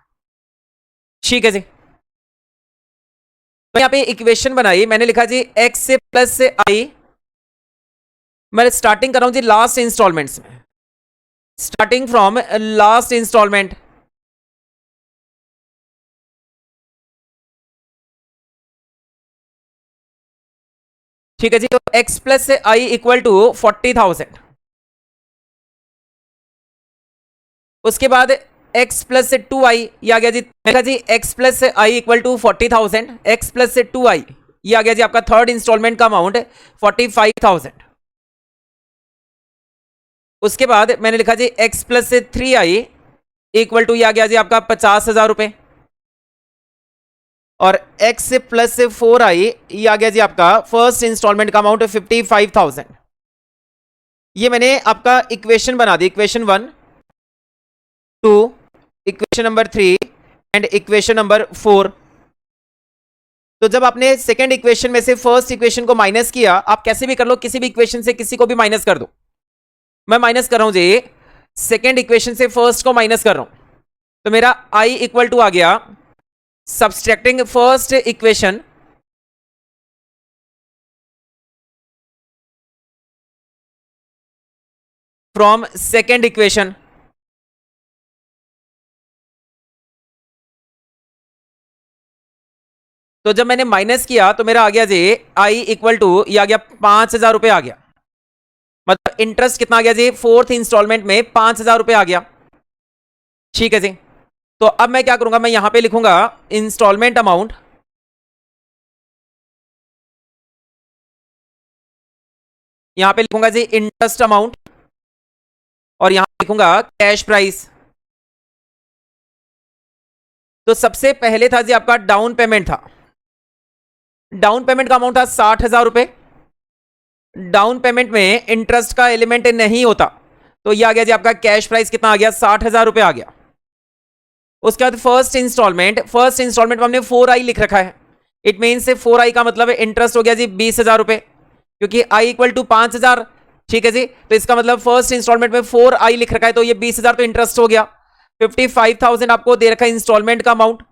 ठीक है जी, तो यहां पे इक्वेशन बनाई, मैंने लिखा जी एक्स से प्लस से आई। मैं स्टार्टिंग कर रहा हूं जी लास्ट इंस्टॉलमेंट्स में, स्टार्टिंग फ्रॉम लास्ट इंस्टॉलमेंट। ठीक है जी, तो x प्लस से आई इक्वल टू 40,000। उसके बाद x प्लस से 2i, ये आ गया जी, देखा जी x प्लस से आई इक्वल टू 40,000, x प्लस से 2i, ये आ गया जी आपका थर्ड इंस्टॉलमेंट का अमाउंट 45,000। उसके बाद मैंने लिखा जी x प्लस से 3i इक्वल टू, ये आ गया जी आपका 50,000 रुपए, और x प्लस से 4i, ये आ गया जी आपका फर्स्ट इंस्टॉलमेंट का अमाउंट 55,000। ये मैंने आपका इक्वेशन बना दी, equation 1, 2, equation number 3 and equation number 4। तो जब आपने सेकंड इक्वेशन में से फर्स्ट इक्वेशन को माइनस किया, आप कैसे भी कर लो, किसी भी इक्वेशन से किसी को भी माइनस कर दो। मैं माइनस कर रहा हूं जी, सेकंड इक्वेशन से फर्स्ट को माइनस कर रहा हूं, तो मेरा i इक्वल टू आ गया, subtracting first equation from second equation. तो जब मैंने माइनस किया तो मेरा आ गया जी आई इक्वल टू, ये आ गया 5,000 रुपए आ गया। मतलब इंटरेस्ट कितना आ गया जी, फोर्थ इंस्टॉलमेंट में 5,000 रुपए आ गया। ठीक है जी। तो अब मैं क्या करूंगा, मैं यहां पे लिखूंगा इंस्टॉलमेंट अमाउंट, यहां पे लिखूंगा जी इंटरेस्ट अमाउंट, और यहां लिखूंगा कैश प्राइस। तो सबसे पहले था जी आपका डाउन पेमेंट था, डाउन पेमेंट का अमाउंट था 60,000 रुपए। डाउन पेमेंट में इंटरेस्ट का एलिमेंट नहीं होता, तो ये आ गया जी आपका कैश प्राइस कितना आ गया, 60,000 रुपए आ गया। उसके बाद फर्स्ट इंस्टॉलमेंट, फर्स्ट इंस्टॉलमेंट में हमने 4i लिख रखा है। इट मीन से 4i का मतलब इंटरेस्ट हो गया जी 20,000 रुपए, क्योंकि i इक्वल टू 5,000। ठीक है जी। तो इसका मतलब फर्स्ट इंस्टॉलमेंट में 4i लिख रखा है, तो ये 20,000 तो इंटरेस्ट हो गया। 55,000 आपको दे रखा है इंस्टॉलमेंट का अमाउंट।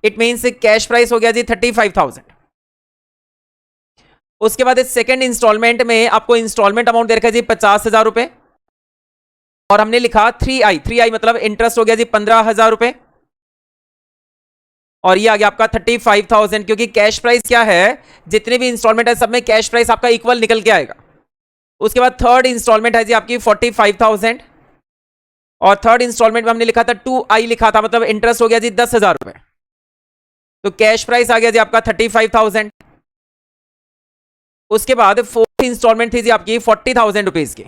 इट मीन से कैश प्राइस हो गया जी 35,000। उसके बाद सेकंड इंस्टॉलमेंट में आपको इंस्टॉलमेंट अमाउंट दे रखा है जी 50,000 रुपए, और हमने लिखा 3i मतलब इंटरेस्ट हो गया जी 15,000 रुपए, और ये आ गया आपका 35,000, क्योंकि कैश प्राइस क्या है, जितने भी इंस्टॉलमेंट है सब में कैश प्राइस आपका इक्वल निकल के आएगा। उसके बाद थर्ड इंस्टॉलमेंट है जी आपकी 45,000, और थर्ड इंस्टॉलमेंट में हमने लिखा था 2i लिखा था, मतलब इंटरेस्ट हो गया जी 10,000 रुपए। तो कैश प्राइस आ गया जी आपका 35,000। उसके बाद फोर्थ इंस्टॉलमेंट थी जी आपकी 40,000 रुपीज की,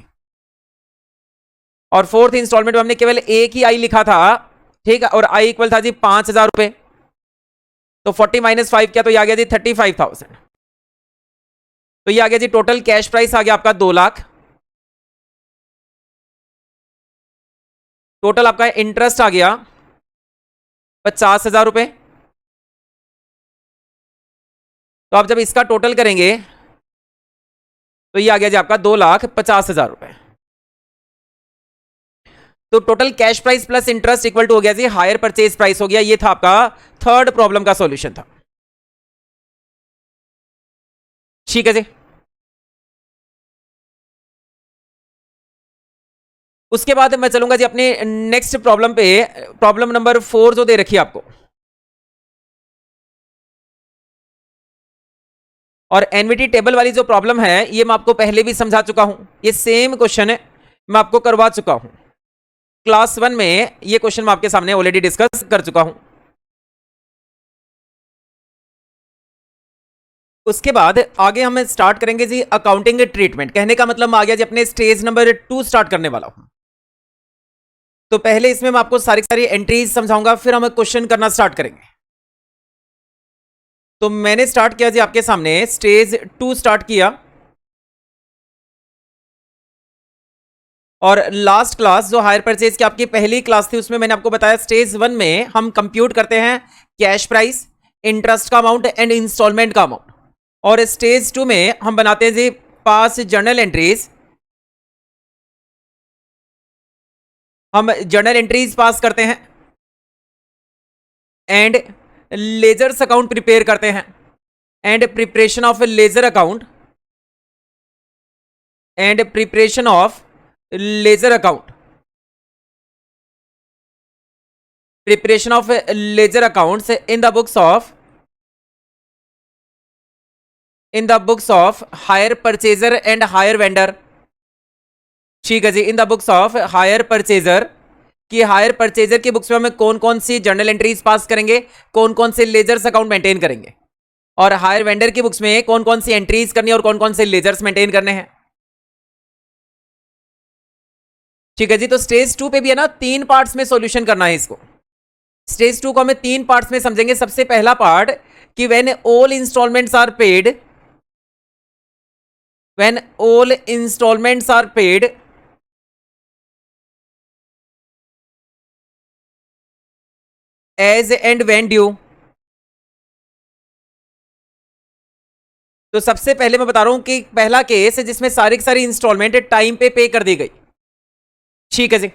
और फोर्थ इंस्टॉलमेंट में हमने केवल एक ही आई लिखा था, ठीक है, और आई इक्वल था जी 5,000 रुपए। तो 40 माइनस 5 क्या, तो ये आ गया जी 35,000। तो ये आ गया जी टोटल कैश प्राइस आ गया आपका 2 लाख। टोटल आपका इंटरेस्ट आ गया 50,000 रुपए। तो आप जब इसका टोटल करेंगे तो ये आ गया जी आपका 2,50,000 रुपए। तो total cash price plus interest equal to हो गया जी हायर परचेज प्राइस हो गया। ये था आपका थर्ड प्रॉब्लम का सॉल्यूशन था। ठीक है जी। उसके बाद मैं चलूंगा जी अपने नेक्स्ट प्रॉब्लम पे, प्रॉब्लम नंबर 4 जो दे रखी है आपको, और एनवीटी टेबल वाली जो प्रॉब्लम है ये मैं आपको पहले भी समझा चुका हूं। ये सेम क्वेश्चन है मैं आपको करवा चुका हूं क्लास 1 में, ये क्वेश्चन मैं आपके सामने ऑलरेडी डिस्कस कर चुका हूं। उसके बाद आगे हम स्टार्ट करेंगे जी अकाउंटिंग ट्रीटमेंट। कहने का मतलब आ गया जी अपने स्टेज नंबर 2 स्टार्ट करने वाला हूं। तो पहले इसमें मैं आपको सारी सारी एंट्रीज समझाऊंगा, फिर हम क्वेश्चन करना स्टार्ट करेंगे। तो मैंने स्टार्ट किया जी आपके सामने स्टेज 2 स्टार्ट किया, और लास्ट क्लास जो हायर परचेज की आपकी पहली क्लास थी उसमें मैंने आपको बताया स्टेज 1 में हम कंप्यूट करते हैं कैश प्राइस, इंटरेस्ट का अमाउंट एंड इंस्टॉलमेंट का अमाउंट, और स्टेज 2 में हम बनाते हैं जी पास जर्नल एंट्रीज। हम जर्नल एंट्रीज पास करते हैं एंड लेजर्स अकाउंट प्रिपेयर करते हैं, and preparation of ledger account, and preparation of ledger account, preparation of ledger accounts in the books of hire purchaser and hire vendor. ठीक है जी। In the books of hire purchaser, कि higher purchaser की books में हमें कौन कौन सी journal entries पास करेंगे, कौन कौन से लेजर्स अकाउंट मेंटेन करेंगे, और हायर वेंडर की बुक्स में कौन कौन सी एंट्रीज करनी है और कौन कौन से लेजर्स मेंटेन करने हैं। ठीक है जी। तो स्टेज 2 पे भी है ना 3 पार्ट्स में सॉल्यूशन करना है इसको। स्टेज 2 को हमें 3 पार्ट्स में समझेंगे। सबसे पहला पार्ट कि when all instalments are paid, when all instalments are paid as and when due. तो सबसे पहले मैं बता रहा हूं कि पहला केस है जिसमें सारी की सारी इंस्टॉलमेंट टाइम पे कर दी गई। ठीक है जी।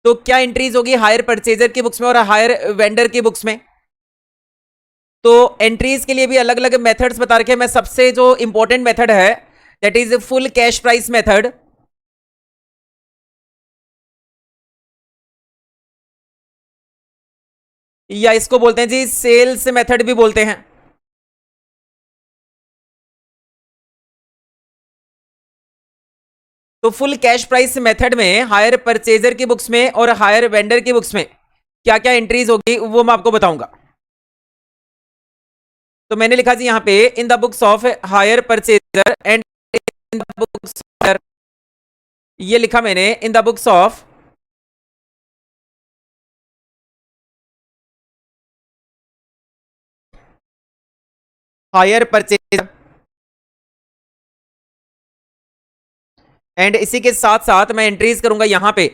तो क्या एंट्रीज होगी हायर परचेजर की बुक्स में और हायर वेंडर की बुक्स में। तो एंट्रीज के लिए भी अलग अलग मेथड्स बता रखे हैं। मैं सबसे जो इंपॉर्टेंट मेथड है that is full cash price method, या इसको बोलते हैं जी सेल्स मेथड भी बोलते हैं। तो फुल कैश प्राइस मेथड में हायर परचेजर की बुक्स में और हायर वेंडर की बुक्स में क्या क्या एंट्रीज होगी वो मैं आपको बताऊंगा। तो मैंने लिखा जी यहां पे in the books of hire purchaser and in the books, ये लिखा मैंने in the books of hire purchaser and इसी के साथ साथ मैं एंट्रीज करूंगा यहां पे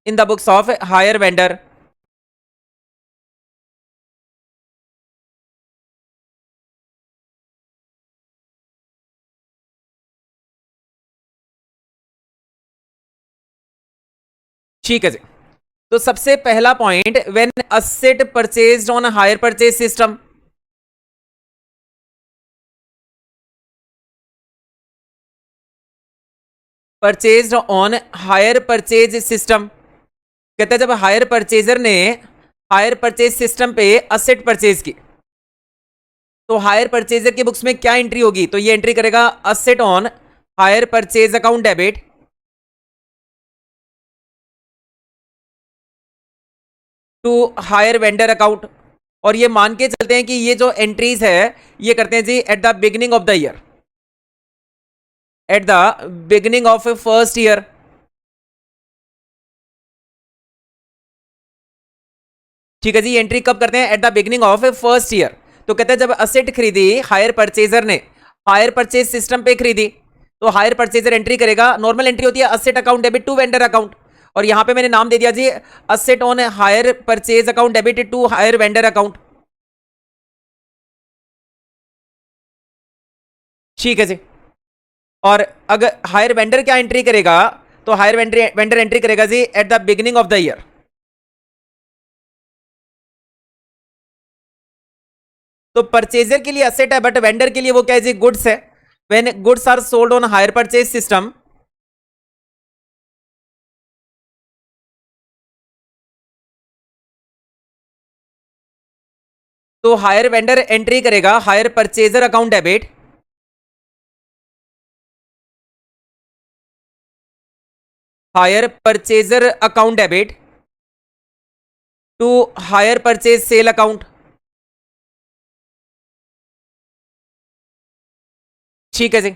in the books of hire vendor. ठीक है जी। तो सबसे पहला point, when asset purchased on hire purchase system, purchased on hire purchase system, कहते हैं जब हायर परचेजर ने हायर परचेज सिस्टम पे असेट परचेज की तो हायर परचेजर की बुक्स में क्या एंट्री होगी, तो ये एंट्री करेगा asset on hire purchase account debit to hire vendor account. और ये मान के चलते हैं कि ये जो एंट्रीज है ये करते हैं जी at the beginning of the year, at the beginning of first year. ठीक है जी, एंट्री कब करते हैं, at the beginning of first year. तो कहते हैं जब असेट खरीदी हायर परचेजर ने, हायर परचेज सिस्टम पे खरीदी, तो हायर परचेजर एंट्री करेगा, नॉर्मल एंट्री होती है asset account debit to vendor account, और यहां पे मैंने नाम दे दिया जी asset on hire purchase account debit to hire vendor account. ठीक है जी। और अगर हायर वेंडर क्या एंट्री करेगा, तो हायर वेंडर एंट्री करेगा जी at the beginning of the year. तो परचेजर के लिए असेट है बट वेंडर के लिए वो क्या है जी, गुड्स है। When goods are sold on hire purchase system, तो हायर वेंडर एंट्री करेगा hire purchaser account debit hire purchaser account debit to hire purchase sale account. ठीक है जी।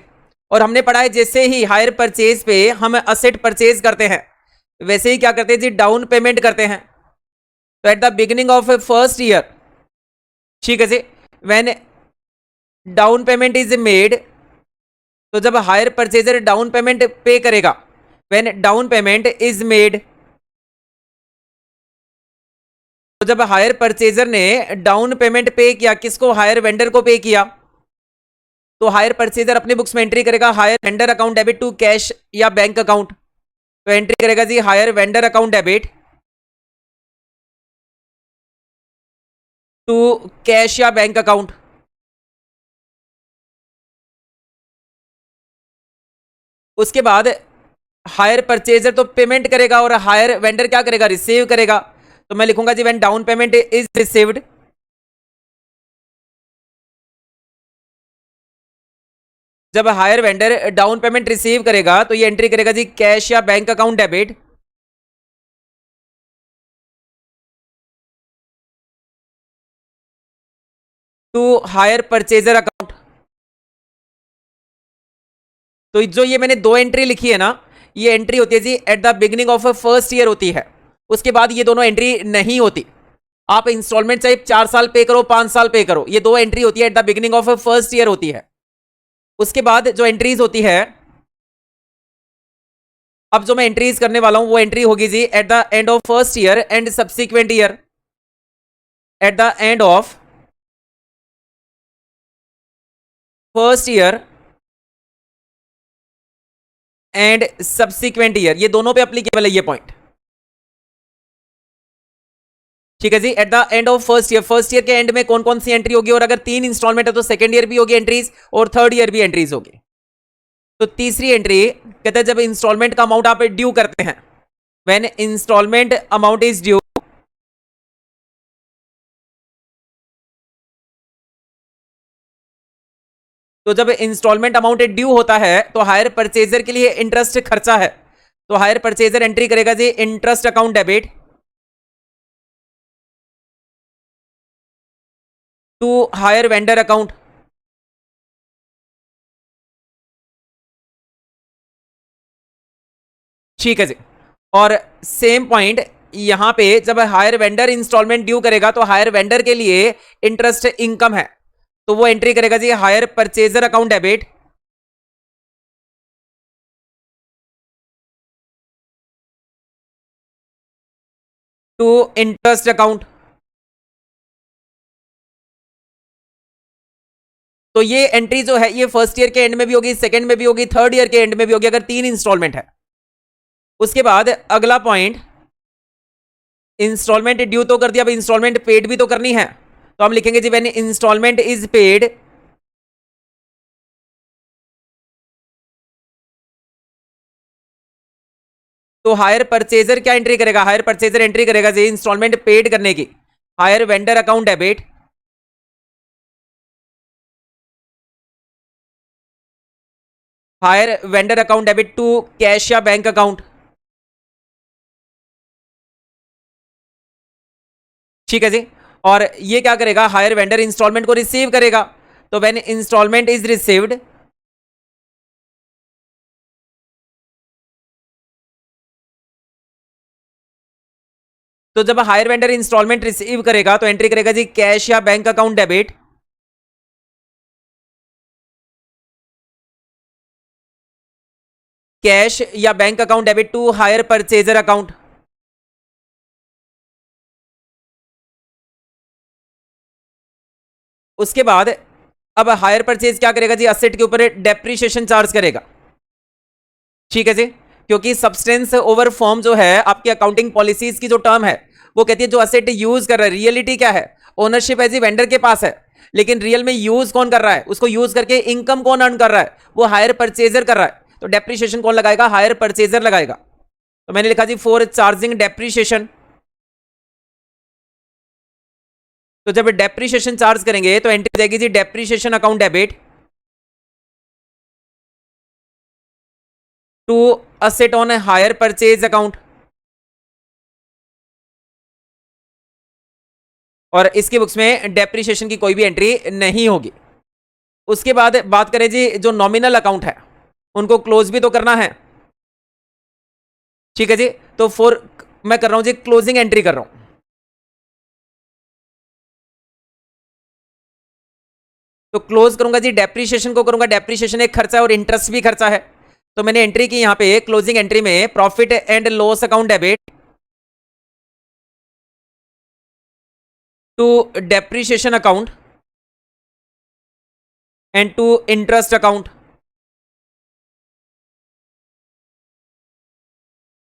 और हमने पढ़ा है जैसे ही हायर परचेज पे हम असेट परचेज करते हैं वैसे ही क्या करते हैं जी, डाउन पेमेंट करते हैं। तो at the beginning of first year, ठीक है जी, when down payment is made, तो जब hire purchaser down payment pay करेगा, when down payment is made, तो जब हायर परचेजर ने डाउन पेमेंट पे किया, किसको, हायर वेंडर को पे किया, तो हायर परचेजर अपने बुक्स में एंट्री करेगा hire vendor account debit to cash या बैंक अकाउंट। तो एंट्री करेगा जी hire vendor account debit to cash या बैंक अकाउंट। उसके बाद हायर परचेजर तो पेमेंट करेगा और हायर वेंडर क्या करेगा, रिसीव करेगा। तो मैं लिखूंगा जी when down payment is received, जब hire vendor down payment receive करेगा तो ये एंट्री करेगा जी कैश या bank account debit to hire purchaser account. तो जो ये मैंने दो एंट्री लिखी है ना, ये एंट्री होती है जी at the beginning of first year होती है। उसके बाद ये दोनों एंट्री नहीं होती। आप इंस्टॉलमेंट चाहे 4 साल पे करो 5 साल पे करो, ये दो एंट्री होती है at the beginning of first year होती है। उसके बाद जो एंट्रीज होती है, अब जो मैं एंट्रीज करने वाला हूं वो एंट्री होगी जी at the end of first year and subsequent year, at the end of first year and subsequent year, ये दोनों पे अप्लीकेबल है ये पॉइंट। ठीक है जी, at the end of first year के एंड में कौन कौन सी एंट्री होगी, और अगर 3 इंस्टॉलमेंट है तो सेकंड ईयर भी होगी एंट्रीज और थर्ड ईयर भी एंट्रीज होगी। तो तीसरी एंट्री कहते हैं जब इंस्टॉलमेंट का अमाउंट आप ड्यू करते हैं, when installment amount is due तो जब इंस्टॉलमेंट अमाउंट ड्यू होता है तो हायर परचेजर के लिए इंटरेस्ट खर्चा है, तो हायर परचेजर एंट्री करेगा जी interest account debit to hire vendor account. ठीक है जी। और सेम पॉइंट यहां पे जब हायर वेंडर इंस्टॉलमेंट ड्यू करेगा तो हायर वेंडर के लिए इंटरेस्ट इनकम है, तो वो एंट्री करेगा जी hire purchaser account debit to interest account. तो ये एंट्री जो है ये फर्स्ट ईयर के एंड में भी होगी, सेकंड में भी होगी, थर्ड ईयर के एंड में भी होगी, अगर 3 इंस्टॉलमेंट है। उसके बाद अगला पॉइंट, इंस्टॉलमेंट ड्यू तो कर दिया, अब इंस्टॉलमेंट पेड भी तो करनी है, तो हम लिखेंगे जी व्हेन इंस्टॉलमेंट इज पेड तो हायर परचेजर क्या एंट्री करेगा, हायर परचेजर एंट्री करेगा जी इंस्टॉलमेंट पेड करने की hire vendor account debit hire vendor account debit to cash या बैंक अकाउंट। ठीक है जी। और ये क्या करेगा, हायर वेंडर इंस्टॉलमेंट को रिसीव करेगा, तो व्हेन इंस्टॉलमेंट इज रिसीव्ड तो जब हायर वेंडर इंस्टॉलमेंट रिसीव करेगा तो एंट्री करेगा जी कैश या बैंक अकाउंट डेबिट कैश या bank account debit to hire purchaser account. उसके बाद अब हायर परचेज क्या करेगा जी, असेट के ऊपर डेप्रीशिएशन चार्ज करेगा। ठीक है जी, क्योंकि सब्सटेंस ओवर फॉर्म जो है आपकी अकाउंटिंग पॉलिसीज की जो टर्म है वो कहती है जो असेट यूज कर रहा है, रियलिटी क्या है, ओनरशिप है जी वेंडर के पास है, लेकिन रियल में यूज कौन कर रहा है, उसको यूज करके इनकम कौन अर्न कर रहा है, वो हायर परचेजर कर रहा है, तो डेप्रीशिएशन कौन लगाएगा, हायर परचेजर लगाएगा। तो मैंने लिखा जी फॉर चार्जिंग डेप्रीशिएशन, तो जब डेप्रीशिएशन चार्ज करेंगे तो एंट्री जाएगी जी depreciation account debit to asset on hire purchase account. और इसकी बुक्स में डेप्रीशिएशन की कोई भी एंट्री नहीं होगी। उसके बाद बात करें जी जो नॉमिनल अकाउंट है उनको क्लोज भी तो करना है। ठीक है जी, तो फॉर मैं कर रहा हूं जी क्लोजिंग एंट्री कर रहा हूं, तो क्लोज करूंगा जी डेप्रीशिएशन को करूंगा, डेप्रीशिएशन एक खर्चा है और इंटरेस्ट भी खर्चा है, तो मैंने एंट्री की यहां पे क्लोजिंग एंट्री में profit and loss account debit to depreciation account and to interest account.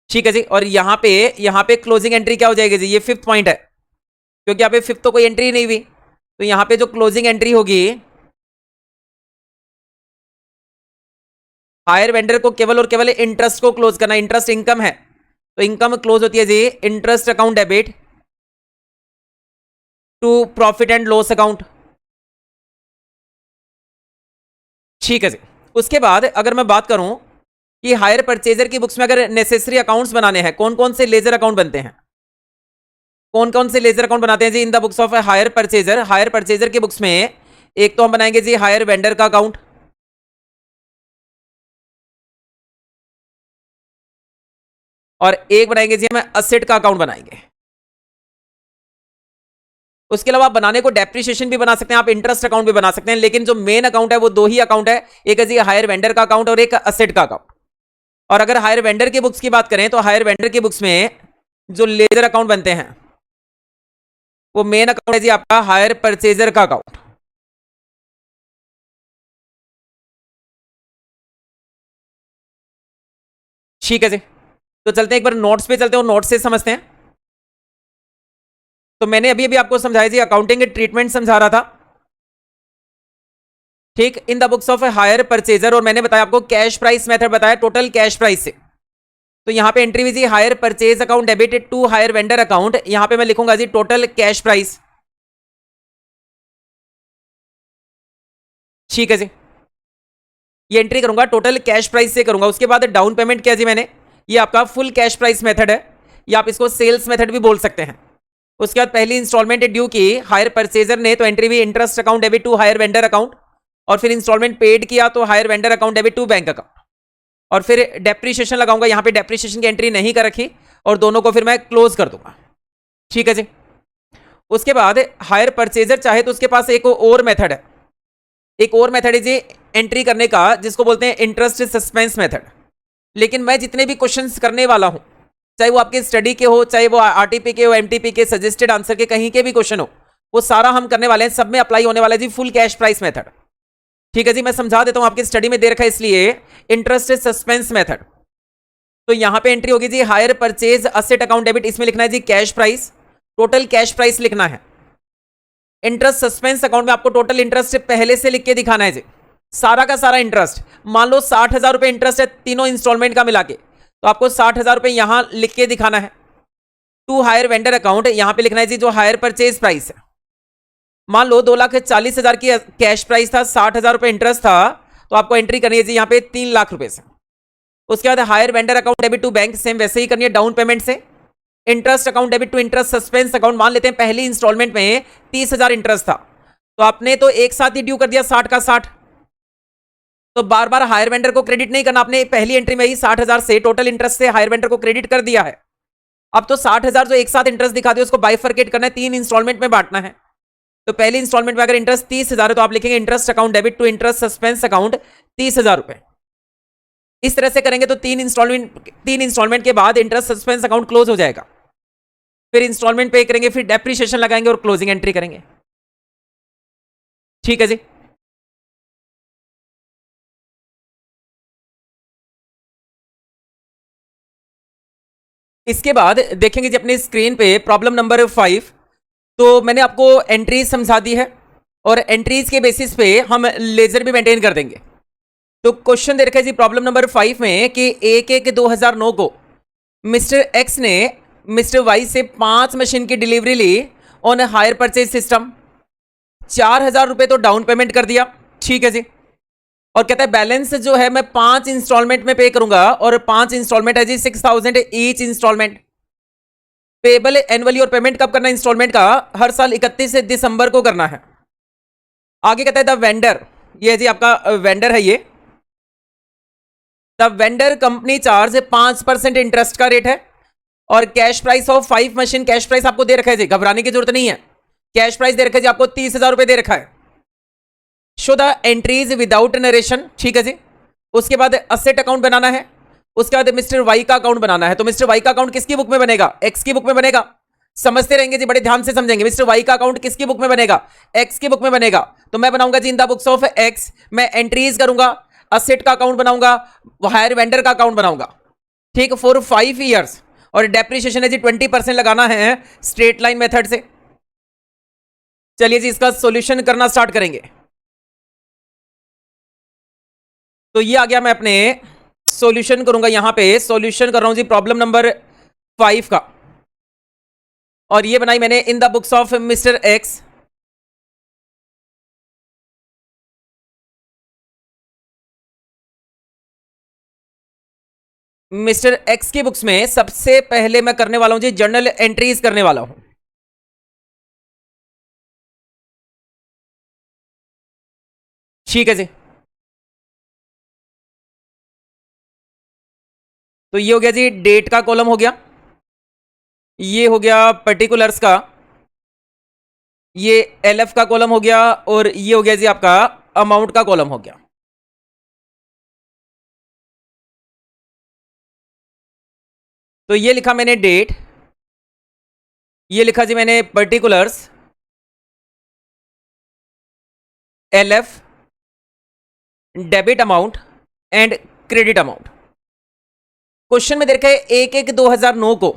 ठीक है जी, और यहां पे क्लोजिंग एंट्री क्या हो जाएगी जी, ये फिफ्थ पॉइंट है, क्योंकि यहां पे फिफ्थ तो कोई एंट्री नहीं हुई, तो यहां पे जो क्लोजिंग एंट्री होगी हायर वेंडर को केवल और केवल इंटरेस्ट को क्लोज करना, इंटरेस्ट इनकम है, तो इनकम क्लोज होती है जी interest account debit to profit and loss account. ठीक है जी। उसके बाद अगर मैं बात करूं कि हायर परचेजर की बुक्स में अगर नेसेसरी अकाउंट्स बनाने हैं, कौन कौन से लेजर अकाउंट बनते हैं, कौन कौन से लेजर अकाउंट बनाते हैं जी in the books of hire purchaser. Hire purchaser की बुक्स में एक तो हम बनाएंगे जी हायर वेंडर का अकाउंट, और एक बनाएंगे जी हम असेट का अकाउंट बनाएंगे। उसके अलावा आप बनाने को डेप्रीशिएशन भी बना सकते हैं, आप इंटरेस्ट अकाउंट भी बना सकते हैं, लेकिन जो मेन अकाउंट है वो दो ही अकाउंट है, एक है जी हायर वेंडर का अकाउंट और एक असेट का अकाउंट। और अगर हायर वेंडर की बुक्स की बात करें तो हायर वेंडर की बुक्स में जो लेजर अकाउंट बनते हैं वो मेन अकाउंट है जी आपका हायर परचेजर का अकाउंट। ठीक है जी, तो चलते हैं एक बार नोट्स पे चलते हैं और नोट्स से समझते हैं। तो मैंने अभी अभी आपको समझाया जी अकाउंटिंग ट्रीटमेंट समझा रहा था, ठीक, in the books of hire purchaser, और मैंने बताया आपको कैश प्राइस मेथड बताया टोटल कैश प्राइस से। तो यहां पे एंट्री हुई जी hire purchase account debited to hire vendor account, यहां पे मैं लिखूंगा जी टोटल कैश प्राइस। ठीक है जी। ये एंट्री करूंगा टोटल कैश प्राइस से करूंगा। उसके बाद डाउन पेमेंट किया जी मैंने, ये आपका फुल कैश प्राइस मेथड है, या आप इसको सेल्स मेथड भी बोल सकते हैं। उसके बाद पहली इंस्टॉलमेंट ड्यू की हायर परचेजर ने, तो एंट्री भी interest account debit to hire vendor account, और फिर इंस्टॉलमेंट पेड किया तो hire vendor account debit to bank account, और फिर डेप्रीशिएशन लगाऊंगा। यहां पे डेप्रीशिएशन की एंट्री नहीं कर रखी, और दोनों को फिर मैं क्लोज कर दूंगा। ठीक है जी। उसके बाद हायर परचेजर चाहे तो उसके पास एक और मेथड है, एक और मेथड है जी एंट्री करने का, जिसको बोलते हैं इंटरेस्ट सस्पेंस मेथड। लेकिन मैं जितने भी क्वेश्चंस करने वाला हूं, चाहे वो आपके स्टडी के हो, चाहे वो आरटीपी के हो, एमटीपी के, सजेस्टेड आंसर के, कहीं के भी क्वेश्चन हो, वो सारा हम करने वाले हैं। सब में अप्लाई होने वाला है जी फुल कैश प्राइस मेथड। ठीक है जी, मैं समझा देता हूं, आपकी स्टडी में दे रखा है इसलिए इंटरेस्ट सस्पेंस मेथड। तो यहां पे एंट्री होगी जी hire purchase asset account debit, इसमें लिखना है जी cash price, total cash price लिखना है। इंटरेस्ट सस्पेंस अकाउंट में आपको टोटल इंटरेस्ट पहले से लिख के दिखाना है जी, सारा का सारा इंटरेस्ट। मान लो 60,000 रुपए इंटरेस्ट है तीनों इंस्टॉलमेंट का मिला के, तो आपको 60,000 रुपए यहां लिख के दिखाना है। टू हायर वेंडर अकाउंट, यहां पे लिखना है जी जो हायर परचेज प्राइस है। मान लो 2,40,000 की कैश प्राइस था, 60,000 रुपए इंटरेस्ट था, तो आपको एंट्री करनी है जी यहाँ पे 3 लाख रुपए से। उसके बाद hire vendor account debit to bank, same वैसे ही करनी है डाउन पेमेंट से। Interest account debit to interest suspense account, मान लेते हैं पहली इंस्टॉलमेंट में 30,000 इंटरेस्ट था, तो आपने तो एक साथ ही ड्यू कर दिया 60 का 60, तो बार बार हायर वेंडर को क्रेडिट नहीं करना, आपने पहली एंट्री में ही 60,000 से टोटल इंटरेस्ट से हायर वेंडर को क्रेडिट कर दिया है। अब तो 60,000 जो एक साथ इंटरेस्ट दिखा दिया उसको बाइफरकेट करना है, 3 इंस्टॉलमेंट में बांटना है। तो पहली इंस्टॉलमेंट में अगर इंटरेस्ट 30,000 है, तो आप लिखेंगे interest account debit to interest suspense account 30,000 रुपए। इस तरह से करेंगे तो 3 इंस्टॉलमेंट के बाद इंटरेस्ट सस्पेंस अकाउंट क्लोज हो जाएगा। फिर इंस्टॉलमेंट पे करेंगे, फिर डेप्रीशिएशन लगाएंगे और क्लोजिंग एंट्री करेंगे। ठीक है जी। इसके बाद देखेंगे जी अपनी स्क्रीन पे प्रॉब्लम नंबर 5। तो मैंने आपको एंट्रीज समझा दी है, और एंट्रीज के बेसिस पे हम लेजर भी मेंटेन कर देंगे। तो क्वेश्चन दे रखा है जी प्रॉब्लम नंबर 5 में कि 1/1/2009 को मिस्टर एक्स ने मिस्टर वाई से 5 मशीन की डिलीवरी ली ऑन हायर परचेज सिस्टम। 4,000 रुपए तो डाउन पेमेंट कर दिया, ठीक है जी, और कहता है बैलेंस जो है मैं 5 इंस्टॉलमेंट में पे करूंगा, और 5 इंस्टॉलमेंट है जी 6,000 ईच इंस्टॉलमेंट। पेबल एनुअली, और पेमेंट कब करना है इंस्टॉलमेंट का, हर साल 31 दिसंबर को करना है। आगे कहता है द वेंडर, ये जी आपका वेंडर है, ये the vendor company charge 5% interest का रेट है, और cash price of 5 machine, cash price आपको दे रखा है जी, घबराने की जरूरत नहीं है, कैश प्राइस दे रखा है जी आपको 30,000 रुपए दे रखा है। Show the entries without narration, ठीक है जी। उसके बाद असेट अकाउंट बनाना है, उसके बाद मिस्टर वाई का अकाउंट बनाना है। तो मिस्टर वाई का अकाउंट किसकी बुक में बनेगा, एक्स की बुक में बनेगा। समझते रहेंगे जी, बड़े ध्यान से समझेंगे। मिस्टर वाई का अकाउंट किसकी बुक में बनेगा, एक्स की बुक में बनेगा। तो मैं बनाऊंगा जी in the books of X, मैं एंट्रीज करूंगा, असेट का अकाउंट बनाऊंगा, हायर वेंडर का अकाउंट बनाऊंगा, ठीक, फॉर 5 ईयर्स। और डेप्रीशिएशन है जी 20% लगाना है स्ट्रेट लाइन मेथड से। चलिए जी इसका सॉल्यूशन करना स्टार्ट करेंगे। तो ये आ गया, मैं अपने सॉल्यूशन करूंगा, यहां पे सॉल्यूशन कर रहा हूं जी प्रॉब्लम नंबर 5 का, और ये बनाई मैंने in the books of mister x. Mister x की बुक्स में सबसे पहले मैं करने वाला हूं जी जर्नल एंट्रीज करने वाला हूं। ठीक है जी। तो ये हो गया जी डेट का कॉलम हो गया, ये हो गया पर्टिकुलर्स का, ये एलएफ का कॉलम हो गया, और ये हो गया जी आपका अमाउंट का कॉलम हो गया। तो ये लिखा मैंने डेट, ये लिखा जी मैंने particulars, LF, debit amount and credit amount. Question में देखा है 1/1/2009 को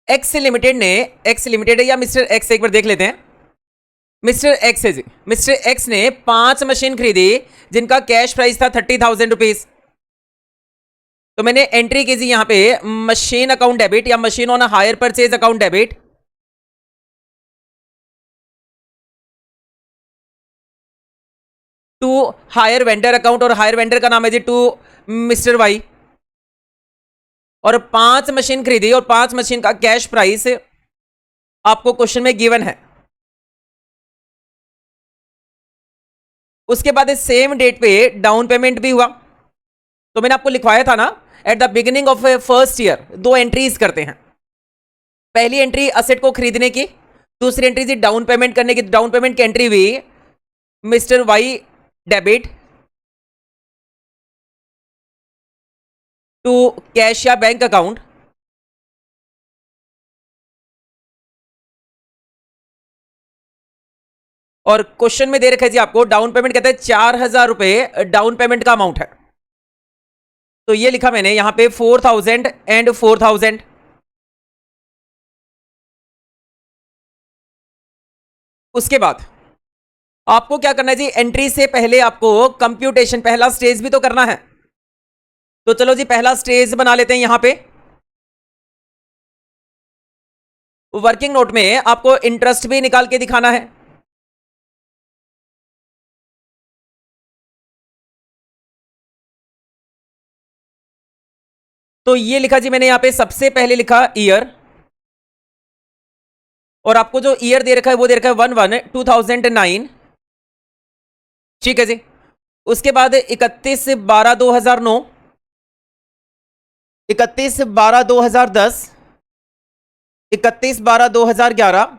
एक्स लिमिटेड ने, एक्स लिमिटेड है या मिस्टर एक्स, एक बार देख लेते हैं। मिस्टर एक्स है जी, मिस्टर एक्स ने 5 मशीन खरीदी जिनका कैश प्राइस था 30,000 रुपीज। तो मैंने एंट्री की जी यहां पे मशीन अकाउंट डेबिट या machine on hire purchase account debit, to hire vendor account, और हायर वेंडर का नाम है जी टू मिस्टर वाई, और 5 मशीन खरीदी और 5 मशीन का कैश प्राइस आपको क्वेश्चन में गिवन है। उसके बाद सेम डेट पे डाउन पेमेंट भी हुआ। तो मैंने आपको लिखवाया था ना, eight the beginning of first year 2 entries करते हैं। पहली एंट्री असेट को खरीदने की, दूसरी एंट्री थी डाउन पेमेंट करने की। डाउन पेमेंट की एंट्री हुई mister Y debit to cash या बैंक अकाउंट, और क्वेश्चन में दे रखा है जी आपको डाउन पेमेंट कहते हैं 4,000 रुपए डाउन पेमेंट का अमाउंट है। तो ये लिखा मैंने यहां पे 4,000 एंड 4,000। उसके बाद आपको क्या करना है जी, एंट्री से पहले आपको कंप्यूटेशन पहला स्टेज भी तो करना है। तो चलो जी पहला स्टेज बना लेते हैं। यहां पे वर्किंग नोट में आपको इंटरेस्ट भी निकाल के दिखाना है। तो ये लिखा जी मैंने यहां पे सबसे पहले लिखा ईयर, और आपको जो ईयर दे रखा है वो दे रखा है 1/1/2009। ठीक है जी। उसके बाद 31/12/2009, 31/12/2010, 31/12/2011,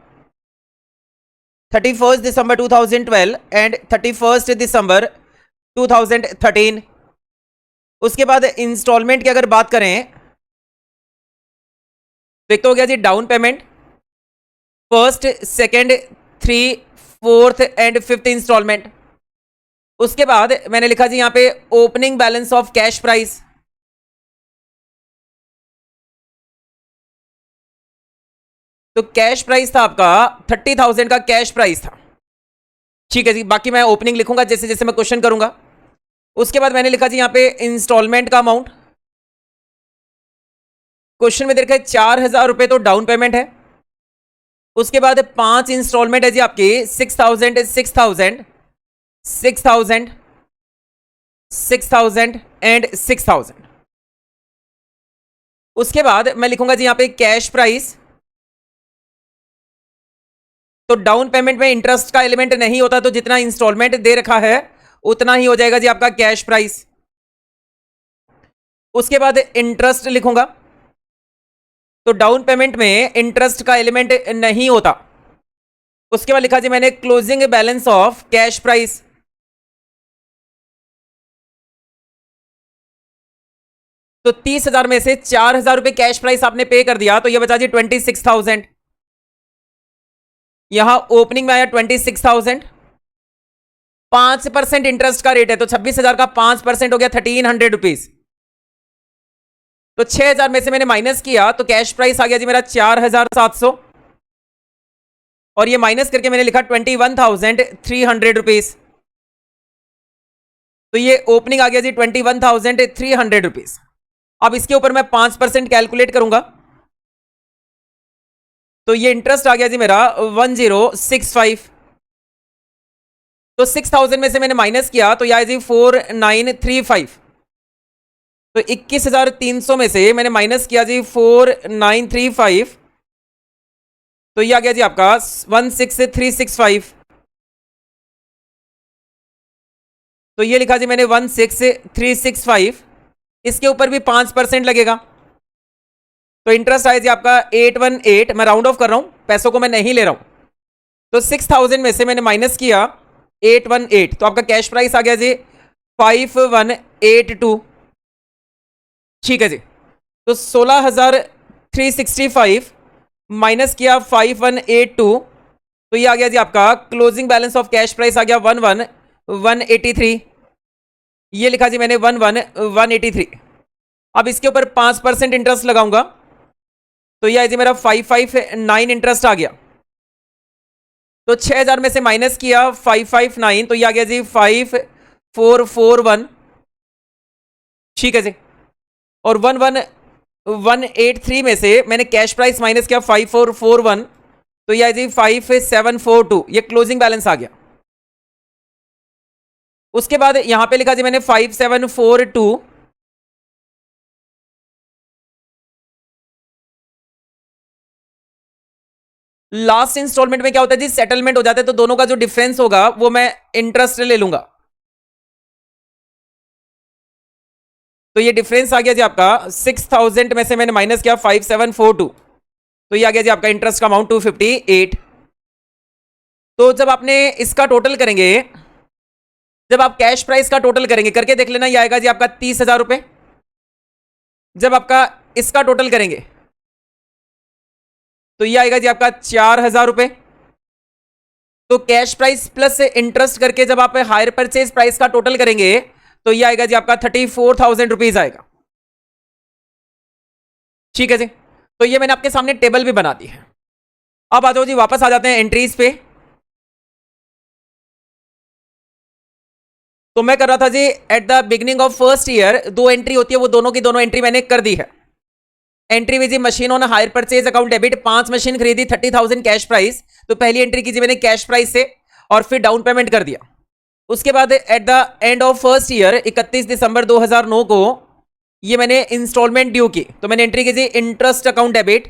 31 दिसंबर 2012 एंड 31 दिसंबर 2013। उसके बाद इंस्टॉलमेंट की अगर बात करें तो एक तो हो गया जी down payment, first, second, 3, 4th and 5th installment. उसके बाद मैंने लिखा जी यहां पे opening balance of cash price. तो कैश प्राइस था आपका 30,000 का कैश प्राइस था। ठीक है जी, बाकी मैं ओपनिंग लिखूंगा जैसे जैसे मैं क्वेश्चन करूंगा। उसके बाद मैंने लिखा जी यहां पे इंस्टॉलमेंट का अमाउंट। क्वेश्चन में देखा 4,000 रुपए तो डाउन पेमेंट है। उसके बाद 5 इंस्टॉलमेंट है जी आपकी 6,000, 6,000, 6,000, 6,000 एंड 6,000। उसके बाद मैं लिखूंगा जी यहां पे कैश प्राइस। तो डाउन पेमेंट में इंटरेस्ट का एलिमेंट नहीं होता, तो जितना इंस्टॉलमेंट दे रखा है उतना ही हो जाएगा जी आपका कैश प्राइस। उसके बाद इंटरेस्ट लिखूंगा। तो डाउन पेमेंट में इंटरेस्ट का एलिमेंट नहीं होता। उसके बाद लिखा जी मैंने closing balance of cash price. तो 30,000 में से 4,000 रुपए कैश प्राइस आपने पे कर दिया, तो ये बचा जी 26,000। यहां ओपनिंग में आया 26,000, 5% इंटरेस्ट का रेट है, तो 26,000 का 5% हो गया 1,300 रुपीज। तो 6,000 में से मैंने माइनस किया तो कैश प्राइस आ गया जी मेरा 4,700, और ये माइनस करके मैंने लिखा 21,300 रुपीज। तो ये ओपनिंग आ गया जी 21,300 रुपीज। अब इसके ऊपर मैं 5% कैलकुलेट करूंगा, तो ये इंटरेस्ट आ गया जी मेरा 1065। तो 6,000 में से मैंने माइनस किया तो यह जी 4935। तो 21,300 में से मैंने माइनस किया जी 4935, तो ये आ गया जी आपका 16,365। तो ये लिखा जी मैंने 16,365। इसके ऊपर भी 5% लगेगा, तो इंटरेस्ट आया जी आपका 818। मैं राउंड ऑफ कर रहा हूं, पैसों को मैं नहीं ले रहा हूं। तो 6,000 में से मैंने माइनस किया 818, तो आपका कैश प्राइस आ गया जी 5182। ठीक है जी। तो 16,365 माइनस किया 5182, तो ये आ गया जी आपका closing balance of cash price आ गया 11,183। ये लिखा जी मैंने 11,183। अब इसके ऊपर 5% इंटरेस्ट लगाऊंगा, तो ये जी मेरा 559 इंटरेस्ट आ गया। तो 6,000 में से माइनस किया 559, तो ये आ गया जी 5441। ठीक है जी। और 11,183 में से मैंने कैश प्राइस माइनस किया 5441, तो यह जी 5742। ये क्लोजिंग बैलेंस आ गया। उसके बाद यहां पे लिखा जी मैंने 5742। लास्ट इंस्टॉलमेंट में क्या होता है जी, सेटलमेंट हो जाता है तो दोनों का जो डिफरेंस होगा वो मैं इंटरेस्ट ले लूंगा। तो ये डिफरेंस आ गया जी आपका 6000 में से मैंने माइनस किया 5742, तो ये आ गया जी आपका इंटरेस्ट का अमाउंट 258। तो जब आपने इसका टोटल करेंगे, जब आप कैश प्राइस का टोटल करेंगे, करके देख लेना, ये आएगा जी आपका 30,000 रुपए। जब आपका इसका टोटल करेंगे तो ये आएगा जी आपका 4,000 रुपए। तो कैश प्राइस प्लस इंटरेस्ट करके जब आप हायर परचेज प्राइस का टोटल करेंगे तो ये आएगा जी आपका 34,000 रुपीज आएगा। ठीक है जी, तो ये मैंने आपके सामने टेबल भी बना दी है। अब आ जाओ जी, वापस आ जाते हैं एंट्रीज पे। तो मैं कर रहा था जी at the beginning of first year, दो एंट्री होती है, वो दोनों की दोनों एंट्री मैंने कर दी है। Entry viz machine on hire purchase account debit, 5 machine खरीदी 30,000 कैश प्राइस। तो पहली एंट्री कीजिए मैंने कैश प्राइस से और फिर डाउन पेमेंट कर दिया। उसके बाद eight the end of first year 31 दिसंबर 2009 को ये मैंने इंस्टॉलमेंट ड्यू की, तो मैंने एंट्री की interest account debit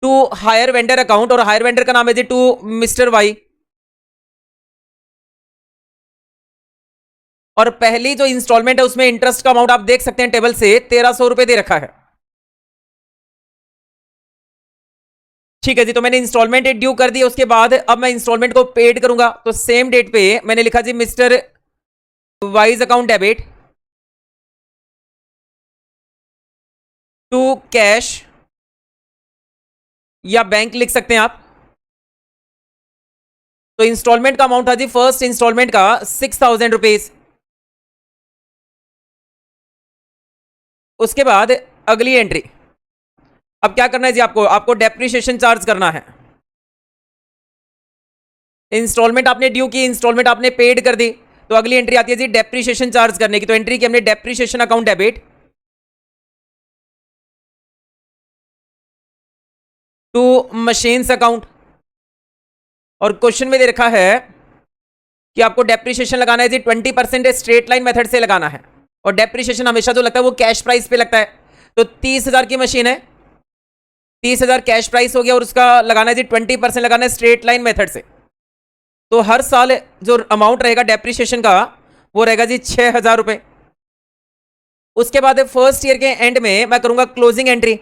to hire vendor account, और हायर वेंडर का नाम है जी टू मिस्टर वाई। और पहली जो इंस्टॉलमेंट है उसमें इंटरेस्ट का अमाउंट आप देख सकते हैं टेबल से 1,300 रुपए दे रखा है। ठीक है जी, तो मैंने इंस्टॉलमेंट ड्यू कर दी। उसके बाद अब मैं इंस्टॉलमेंट को पेड करूंगा, तो सेम डेट पे मैंने लिखा जी mister Y's account debit to cash, या बैंक लिख सकते हैं आप। तो इंस्टॉलमेंट का अमाउंट था जी फर्स्ट इंस्टॉलमेंट का 6,000 रुपीज। उसके बाद अगली एंट्री, अब क्या करना है जी, आपको आपको डेप्रिसिएशन चार्ज करना है। इंस्टॉलमेंट आपने ड्यू की, इंस्टॉलमेंट आपने पेड कर दी, तो अगली एंट्री आती है जी डेप्रिसिएशन चार्ज करने की। तो एंट्री की हमने depreciation account debit to machines account, और क्वेश्चन में दे रखा है कि आपको डेप्रिसिएशन लगाना है जी 20% स्ट्रेट लाइन मेथड से लगाना है, और डेप्रिसिएशन हमेशा जो लगता है वो कैश प्राइस पे लगता है। तो 30,000 की मशीन है, 30,000 कैश प्राइस हो गया, और उसका लगाना है जी 20% लगाना है स्ट्रेट लाइन मेथड से। तो हर साल जो अमाउंट रहेगा डेप्रिसिएशन का वो रहेगा जी 6,000 रुपए। उसके बाद फर्स्ट ईयर के एंड में मैं करूंगा क्लोजिंग एंट्री।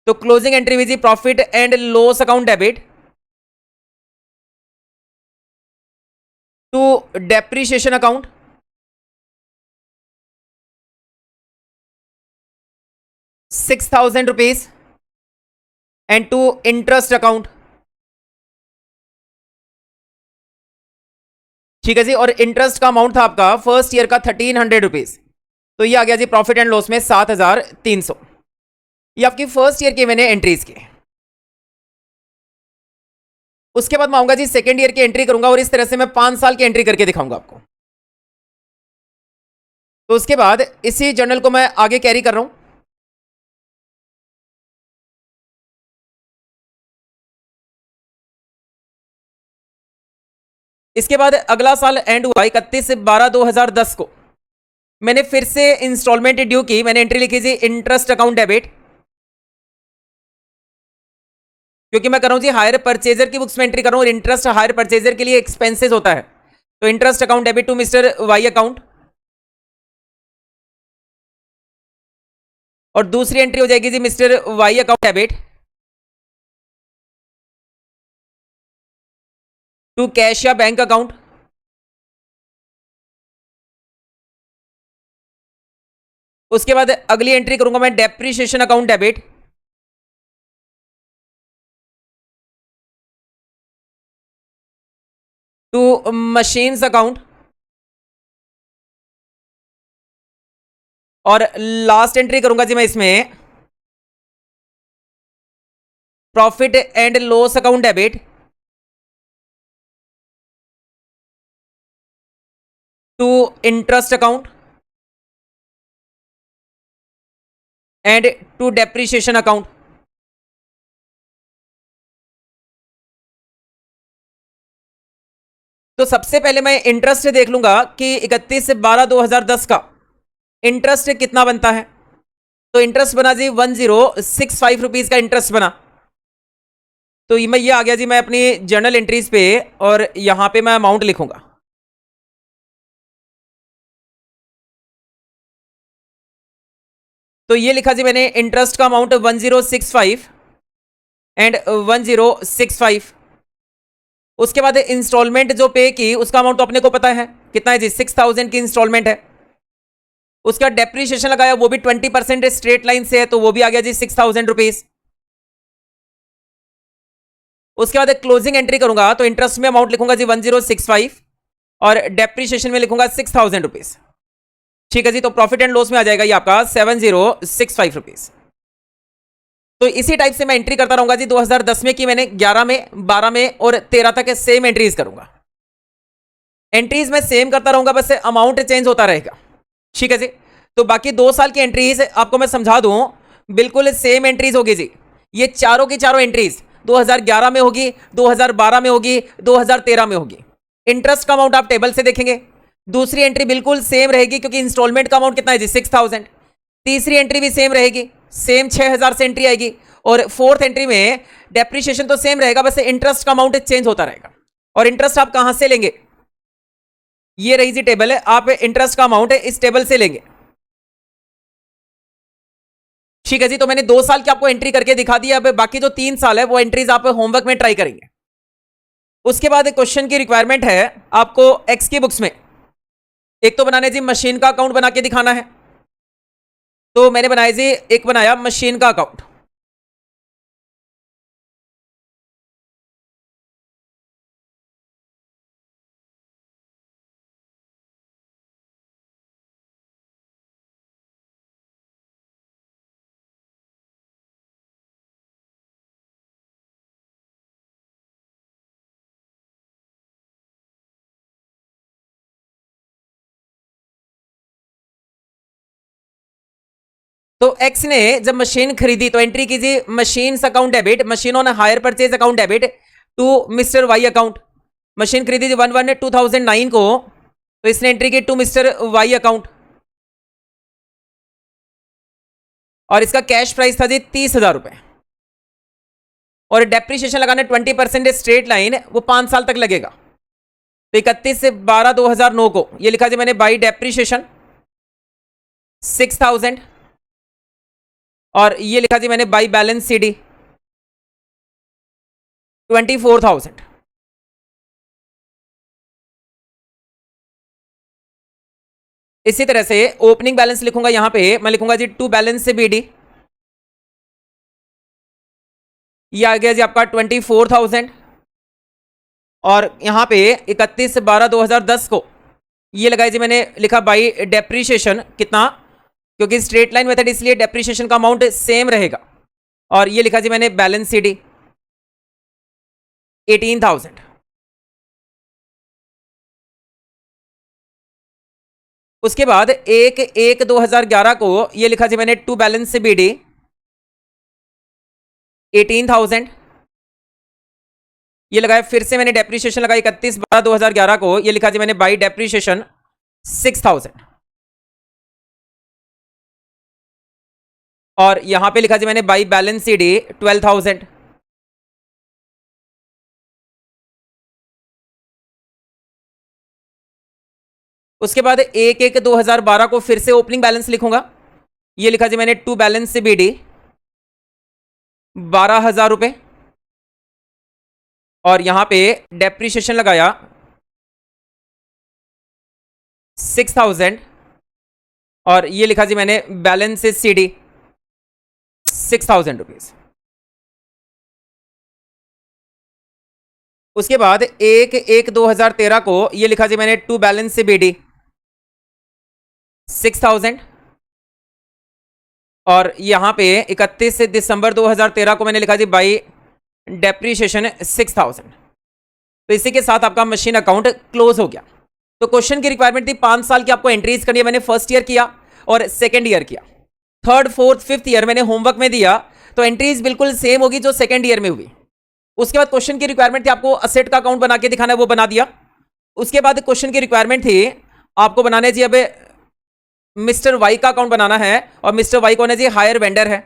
तो closing entry viz profit and loss account debit to depreciation account, ₹6,000 and to interest account. ठीक है जी, और इंटरेस्ट का अमाउंट था आपका फर्स्ट ईयर का 1,300 रुपीज। तो ये आ गया जी प्रॉफिट एंड लॉस में 7,300। ये आपकी फर्स्ट ईयर की मैंने एंट्रीज की। उसके बाद मैं आऊंगा जी सेकेंड ईयर की एंट्री करूंगा, और इस तरह से मैं 5 साल की एंट्री करके दिखाऊंगा आपको। तो उसके बाद इसी जर्नल को मैं आगे कैरी कर रहा हूं। इसके बाद अगला साल एंड हुआ 31/12/2010 को, मैंने फिर से इंस्टॉलमेंट ड्यू की, मैंने एंट्री लिखी थी इंटरेस्ट अकाउंट डेबिट, क्योंकि मैं कर रहा हूं जी हायर परचेजर की बुक्स में एंट्री कर रहा हूं, और इंटरेस्ट हायर परचेजर के लिए एक्सपेंसेस होता है। तो interest account debit to mister Y account, और दूसरी एंट्री हो जाएगी जी mister Y account debit to cash या बैंक अकाउंट। उसके बाद अगली एंट्री करूंगा मैं depreciation account debit to machines account, और लास्ट एंट्री करूंगा जी मैं इसमें profit and loss account debit to interest account and to depreciation account. तो सबसे पहले मैं इंटरेस्ट देख लूंगा कि 31/12/2010 का इंटरेस्ट कितना बनता है। तो इंटरेस्ट बना जी 1065 रुपीज का इंटरेस्ट बना। तो मैं ये आ गया जी, मैं अपनी जर्नल एंट्रीज पे और यहां पे मैं अमाउंट लिखूंगा। तो ये लिखा जी मैंने इंटरेस्ट का अमाउंट 1065 एंड 1065। उसके बाद इंस्टॉलमेंट जो पे की उसका अमाउंट तो अपने को पता है कितना है जी, 6000 की इंस्टॉलमेंट है। उसका डेप्रीशिएशन लगाया वो भी 20% स्ट्रेट लाइन से है, तो वो भी आ गया जी 6000 रुपीज। उसके बाद क्लोजिंग एंट्री करूंगा तो इंटरेस्ट में अमाउंट लिखूंगा जी 1065 और डेप्रीशिएशन में लिखूंगा 6000 रुपीज। ठीक है जी, तो प्रॉफिट एंड लॉस में आ जाएगा ये आपका 7065 रुपीज। तो इसी टाइप से मैं एंट्री करता रहूंगा जी। 2010 में की मैंने, 11 में, 12 में और 13 तक सेम एंट्रीज करूंगा। एंट्रीज में सेम करता रहूंगा, बस अमाउंट चेंज होता रहेगा। ठीक है जी, तो बाकी 2 साल की एंट्रीज आपको मैं समझा दूं, बिल्कुल सेम एंट्रीज होगी जी। ये चारों की चारों एंट्रीज 2011 में होगी, 2012 में होगी, 2013 में होगी। इंटरेस्ट का अमाउंट आप टेबल से देखेंगे। दूसरी एंट्री बिल्कुल सेम रहेगी क्योंकि इंस्टॉलमेंट का अमाउंट कितना है जी 6000। तीसरी एंट्री भी सेम रहेगी, सेम 6000 से एंट्री आएगी। और फोर्थ एंट्री में डेप्रीशिएशन तो सेम रहेगा, बस इंटरेस्ट का अमाउंट चेंज होता रहेगा। और इंटरेस्ट आप कहां से लेंगे, ये रही जी टेबल है, आप इंटरेस्ट का अमाउंट इस टेबल से लेंगे। ठीक है जी, तो मैंने 2 साल की आपको एंट्री करके दिखा दिया। अब बाकी जो 3 साल है वो एंट्रीज आप होमवर्क में ट्राई करेंगे। उसके बाद क्वेश्चन की रिक्वायरमेंट है आपको एक्स की बुक्स में। एक तो बनाने जी मशीन का अकाउंट बना के दिखाना है। तो मैंने बनाया जी, एक बनाया मशीन का अकाउंट। तो एक्स ने जब मशीन खरीदी तो एंट्री कीजिए machine account debit, machine on hire purchase account debit to mister Y account. Machine खरीदी थी 1/1/2009 को, तो इसने एंट्री की टू मिस्टर वाई अकाउंट। और इसका कैश प्राइस था जी 30,000 रुपए। और डेप्रीशिएशन लगाने 20% स्ट्रेट लाइन, वो 5 साल तक लगेगा। तो 31/12/2009 को ये लिखा जी मैंने बाई डेप्रीशिएशन 6000 और ये लिखा जी मैंने बाई बैलेंस सीडी 24,000। इसी तरह से ओपनिंग बैलेंस लिखूंगा, यहां पे मैं लिखूंगा जी टू बैलेंस से बीडी, ये आ गया जी आपका 24,000। और यहां पे 31/12/2010 को ये लगाया जी मैंने, लिखा बाई डेप्रीशिएशन कितना, क्योंकि स्ट्रेट लाइन मेथड इसलिए डेप्रीशिएशन का अमाउंट सेम रहेगा। और ये लिखा जी मैंने बैलेंस सीडी 18,000। उसके बाद 1/1/2011 को ये लिखा जी मैंने टू बैलेंस से बीडी 18,000। ये लगाया, फिर से मैंने डेप्रीशिएशन लगाई 31/12/2011 को, ये लिखा जी मैंने बाई डेप्रीशिएशन 6,000। और यहां पे लिखा जी मैंने बाई बैलेंस सीडी 12,000। उसके बाद 1/1/2012 को फिर से ओपनिंग बैलेंस लिखूंगा, ये लिखा जी मैंने टू बैलेंस से बीडी 12,000 रुपए। और यहां पे डेप्रीशिएशन लगाया 6,000 और ये लिखा जी मैंने बैलेंस से सीडी 6,000 रुपीज। उसके बाद 1/1/2013 को ये लिखा जी मैंने टू बैलेंस से बीडी 6,000। और यहां पे 31 दिसंबर 2013 को मैंने लिखा जी बाई डेप्रीशिएशन 6,000। तो इसी के साथ आपका मशीन अकाउंट क्लोज हो गया। तो क्वेश्चन की रिक्वायरमेंट थी 5 साल की आपको एंट्रीज करनी है। मैंने फर्स्ट ईयर किया और सेकेंड ईयर किया, थर्ड फोर्थ फिफ्थ ईयर मैंने होमवर्क में दिया, तो एंट्रीज बिल्कुल सेम होगी जो सेकेंड ईयर में हुई। उसके बाद क्वेश्चन की रिक्वायरमेंट थी आपको असेट का अकाउंट बना के दिखाना है, वो बना दिया। उसके बाद क्वेश्चन की रिक्वायरमेंट थी आपको बनाने जी, अब मिस्टर वाई का अकाउंट बनाना है और मिस्टर वाई कौन है जी, हायर वेंडर है।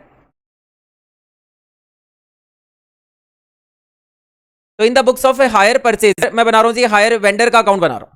तो इन the books of hire purchase मैं बना रहा हूं जी हायर वेंडर का अकाउंट बना रहा हूं।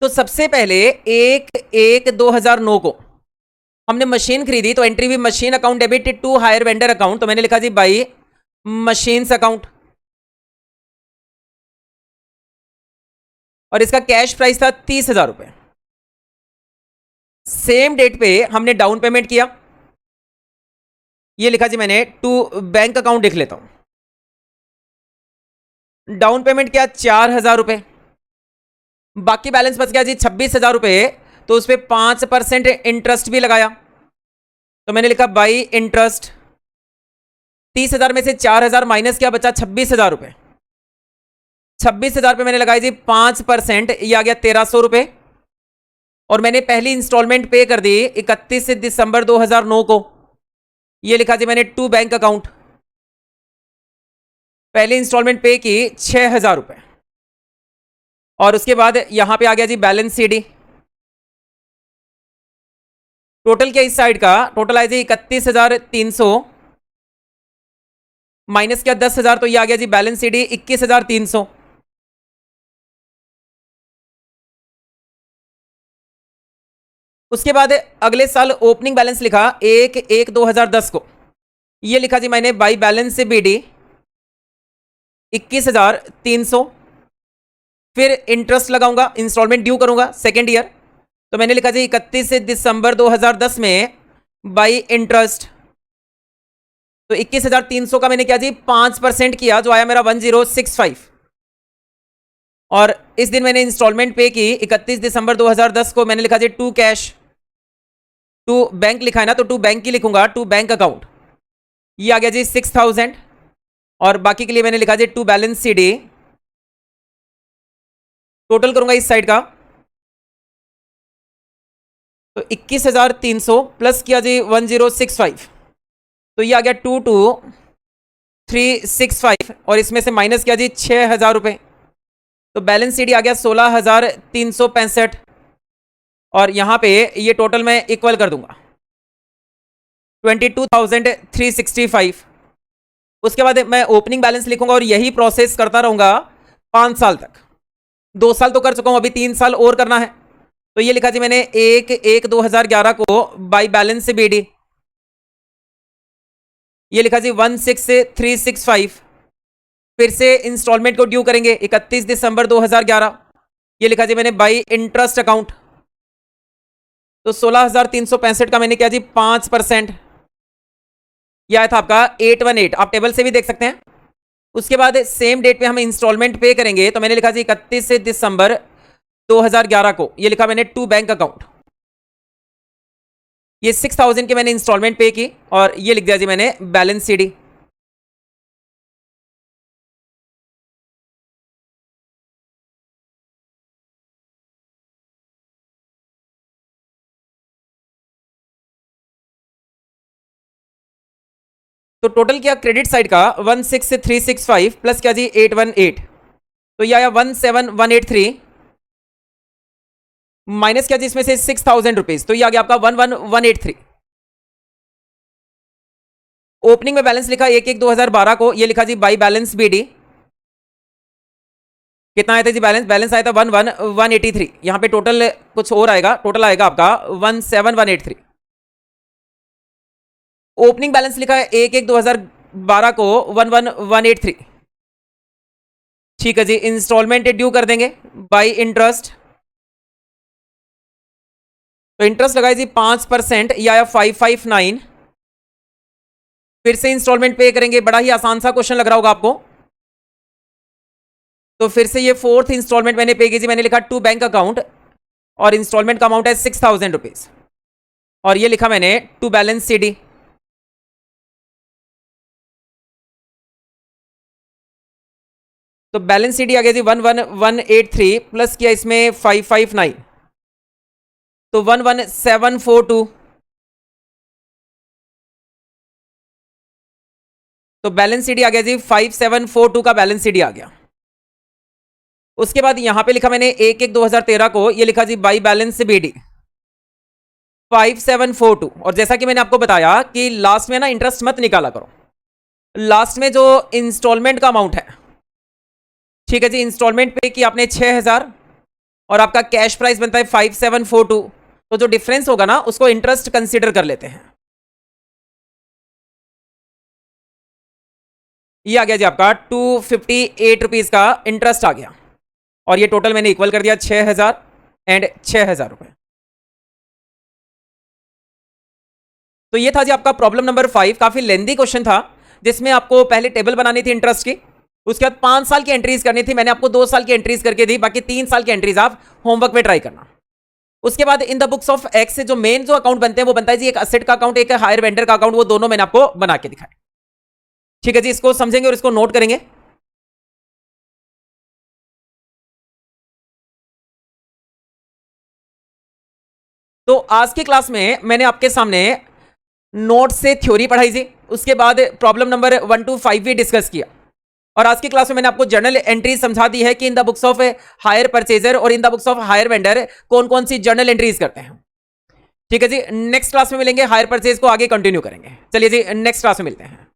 तो सबसे पहले 1/1/2009 को हमने मशीन खरीदी, तो एंट्री भी machine account debit to hire vendor account, तो मैंने लिखा जी बाई मशीन्स अकाउंट, और इसका कैश प्राइस था 30,000 रुपए। सेम डेट पे हमने डाउन पेमेंट किया, ये लिखा जी मैंने टू बैंक अकाउंट लिख लेता हूं। डाउन पेमेंट किया 4,000 रुपए, बाकी बैलेंस बच गया जी 26,000 रुपए, तो उस पर 5% इंटरेस्ट भी लगाया, तो मैंने लिखा बाई इंटरेस्ट। 30,000 में से 4,000 माइनस किया, बचा 26,000 रुपए। 26,000 पे मैंने लगाई जी 5%, ये आ गया 1,300 रुपए, और मैंने पहली इंस्टॉलमेंट पे कर दी 31 दिसंबर 2009 को, ये लिखा जी मैंने टू बैंक अकाउंट। पहली इंस्टॉलमेंट पे की 6,000 रुपए, और उसके बाद यहां पे आ गया जी बैलेंस सीडी। टोटल क्या इस साइड का टोटल आया जी 31,300 माइनस क्या 10,000, तो ये आ गया जी बैलेंस सीडी 21,300। उसके बाद अगले साल ओपनिंग बैलेंस लिखा 1/1/2010 को, ये लिखा जी मैंने बाई बैलेंस से बीडी 21,300। फिर इंटरेस्ट लगाऊंगा, इंस्टॉलमेंट ड्यू करूंगा सेकेंड ईयर, तो मैंने लिखा जी 31 दिसंबर 2010 में बाई इंटरेस्ट, तो 21,300 का मैंने किया जी 5% किया, जो आया मेरा 1065, और इस दिन मैंने इंस्टॉलमेंट पे की 31 दिसंबर 2010 को, मैंने लिखा जी टू कैश, टू बैंक लिखा है ना, तो टू बैंक की लिखूंगा टू बैंक अकाउंट, ये आ गया जी 6,000, और बाकी के लिए मैंने लिखा जी टू बैलेंस सीडी। टोटल करूंगा इस साइड का, तो 21,300 प्लस किया जी 1065, तो ये आ गया 22,365, और इसमें से माइनस किया जी 6,000 रुपए, तो बैलेंस सीडी आ गया 16,365, और यहां पे ये टोटल मैं इक्वल कर दूंगा 22,365। उसके बाद मैं ओपनिंग बैलेंस लिखूंगा और यही प्रोसेस करता रहूंगा 5 साल तक। 2 साल तो कर चुका हूं, अभी 3 साल और करना है, तो ये लिखा जी मैंने 1/1/2011 को बाई बैलेंस से बीडी, ये लिखा जी 16,365। फिर से इंस्टॉलमेंट को ड्यू करेंगे 31 दिसंबर 2011, ये लिखा जी मैंने बाई इंटरेस्ट अकाउंट, तो 16,365 का मैंने किया जी 5%, यह आया था आपका 818, आप टेबल से भी देख सकते हैं। उसके बाद सेम डेट पे हम इंस्टॉलमेंट पे करेंगे, तो मैंने लिखा जी 31 दिसंबर 2011 को, ये लिखा मैंने टू बैंक अकाउंट, ये 6,000 के मैंने इंस्टॉलमेंट पे की, और ये लिख दिया जी मैंने बैलेंस सीडी। तो टोटल क्या क्रेडिट साइड का 16,365 प्लस क्या जी 818, तो ये आया 17,183, माइनस क्या जी इसमें से 6,000 रुपीज, तो ये आ गया आपका 11,183। ओपनिंग में बैलेंस लिखा 1/1/2012 को, ये लिखा जी बाई बैलेंस बीडी, कितना आया था जी बैलेंस, बैलेंस आया था 11,183, यहां पे टोटल कुछ और आएगा, टोटल आएगा आपका 17,183। ओपनिंग बैलेंस लिखा है 1/1/2012 को 11,183, ठीक है जी। इंस्टॉलमेंट ड्यू कर देंगे बाई इंटरेस्ट, तो इंटरेस्ट लगाई जी 5%, ये आया 559। फिर से इंस्टॉलमेंट पे करेंगे, बड़ा ही आसान सा क्वेश्चन लग रहा होगा आपको, तो फिर से ये 4th इंस्टॉलमेंट मैंने पे की जी, मैंने लिखा टू बैंक अकाउंट, और इंस्टॉलमेंट का अमाउंट है 6,000 रुपीज। और ये लिखा मैंने टू बैलेंस CD। तो बैलेंस CD आ गया जी 11183 प्लस किया इसमें 559, तो 11742। तो बैलेंस CD आ गया जी 5742 का बैलेंस CD आ गया। उसके बाद यहां पे लिखा मैंने 1/1/2013 को, ये लिखा जी बाई बैलेंस BD 5742। और जैसा कि मैंने आपको बताया कि लास्ट में ना इंटरेस्ट मत निकाला करो, लास्ट में जो इंस्टॉलमेंट का अमाउंट है, ठीक है जी, इंस्टॉलमेंट पे कि आपने 6000 और आपका कैश प्राइस बनता है 5742, तो जो डिफरेंस होगा ना उसको इंटरेस्ट कंसीडर कर लेते हैं। ये आ गया जी आपका 258 रुपीज का इंटरेस्ट आ गया, और ये टोटल मैंने इक्वल कर दिया 6000 एंड 6000 रुपए। तो ये था जी आपका प्रॉब्लम नंबर 5। काफी लेंदी क्वेश्चन था, जिसमें आपको पहले टेबल बनानी थी इंटरेस्ट की, उसके बाद 5 साल की एंट्रीज करनी थी। मैंने आपको 2 साल की एंट्रीज करके दी, बाकी 3 साल की एंट्रीज आप होमवर्क में ट्राई करना। उसके बाद इन द बुक्स ऑफ एक्स से जो मेन जो अकाउंट बनते हैं वो बनता है जी एक असेट का अकाउंट, एक हायर वेंडर का अकाउंट, वो दोनों मैंने आपको बना के दिखाया। ठीक है जी, इसको समझेंगे और इसको नोट करेंगे। तो आज की क्लास में मैंने आपके सामने नोट से थ्योरी पढ़ाई जी, उसके बाद प्रॉब्लम नंबर 1 to 5 भी डिस्कस किया, और आज की क्लास में मैंने आपको जर्नल एंट्री समझा दी है कि in the books of hire purchaser और in the books of hire vendor कौन कौन सी जर्नल एंट्रीज करते हैं। ठीक है जी, नेक्स्ट क्लास में मिलेंगे, हायर परचेज को आगे कंटिन्यू करेंगे। चलिए जी, नेक्स्ट क्लास में मिलते हैं।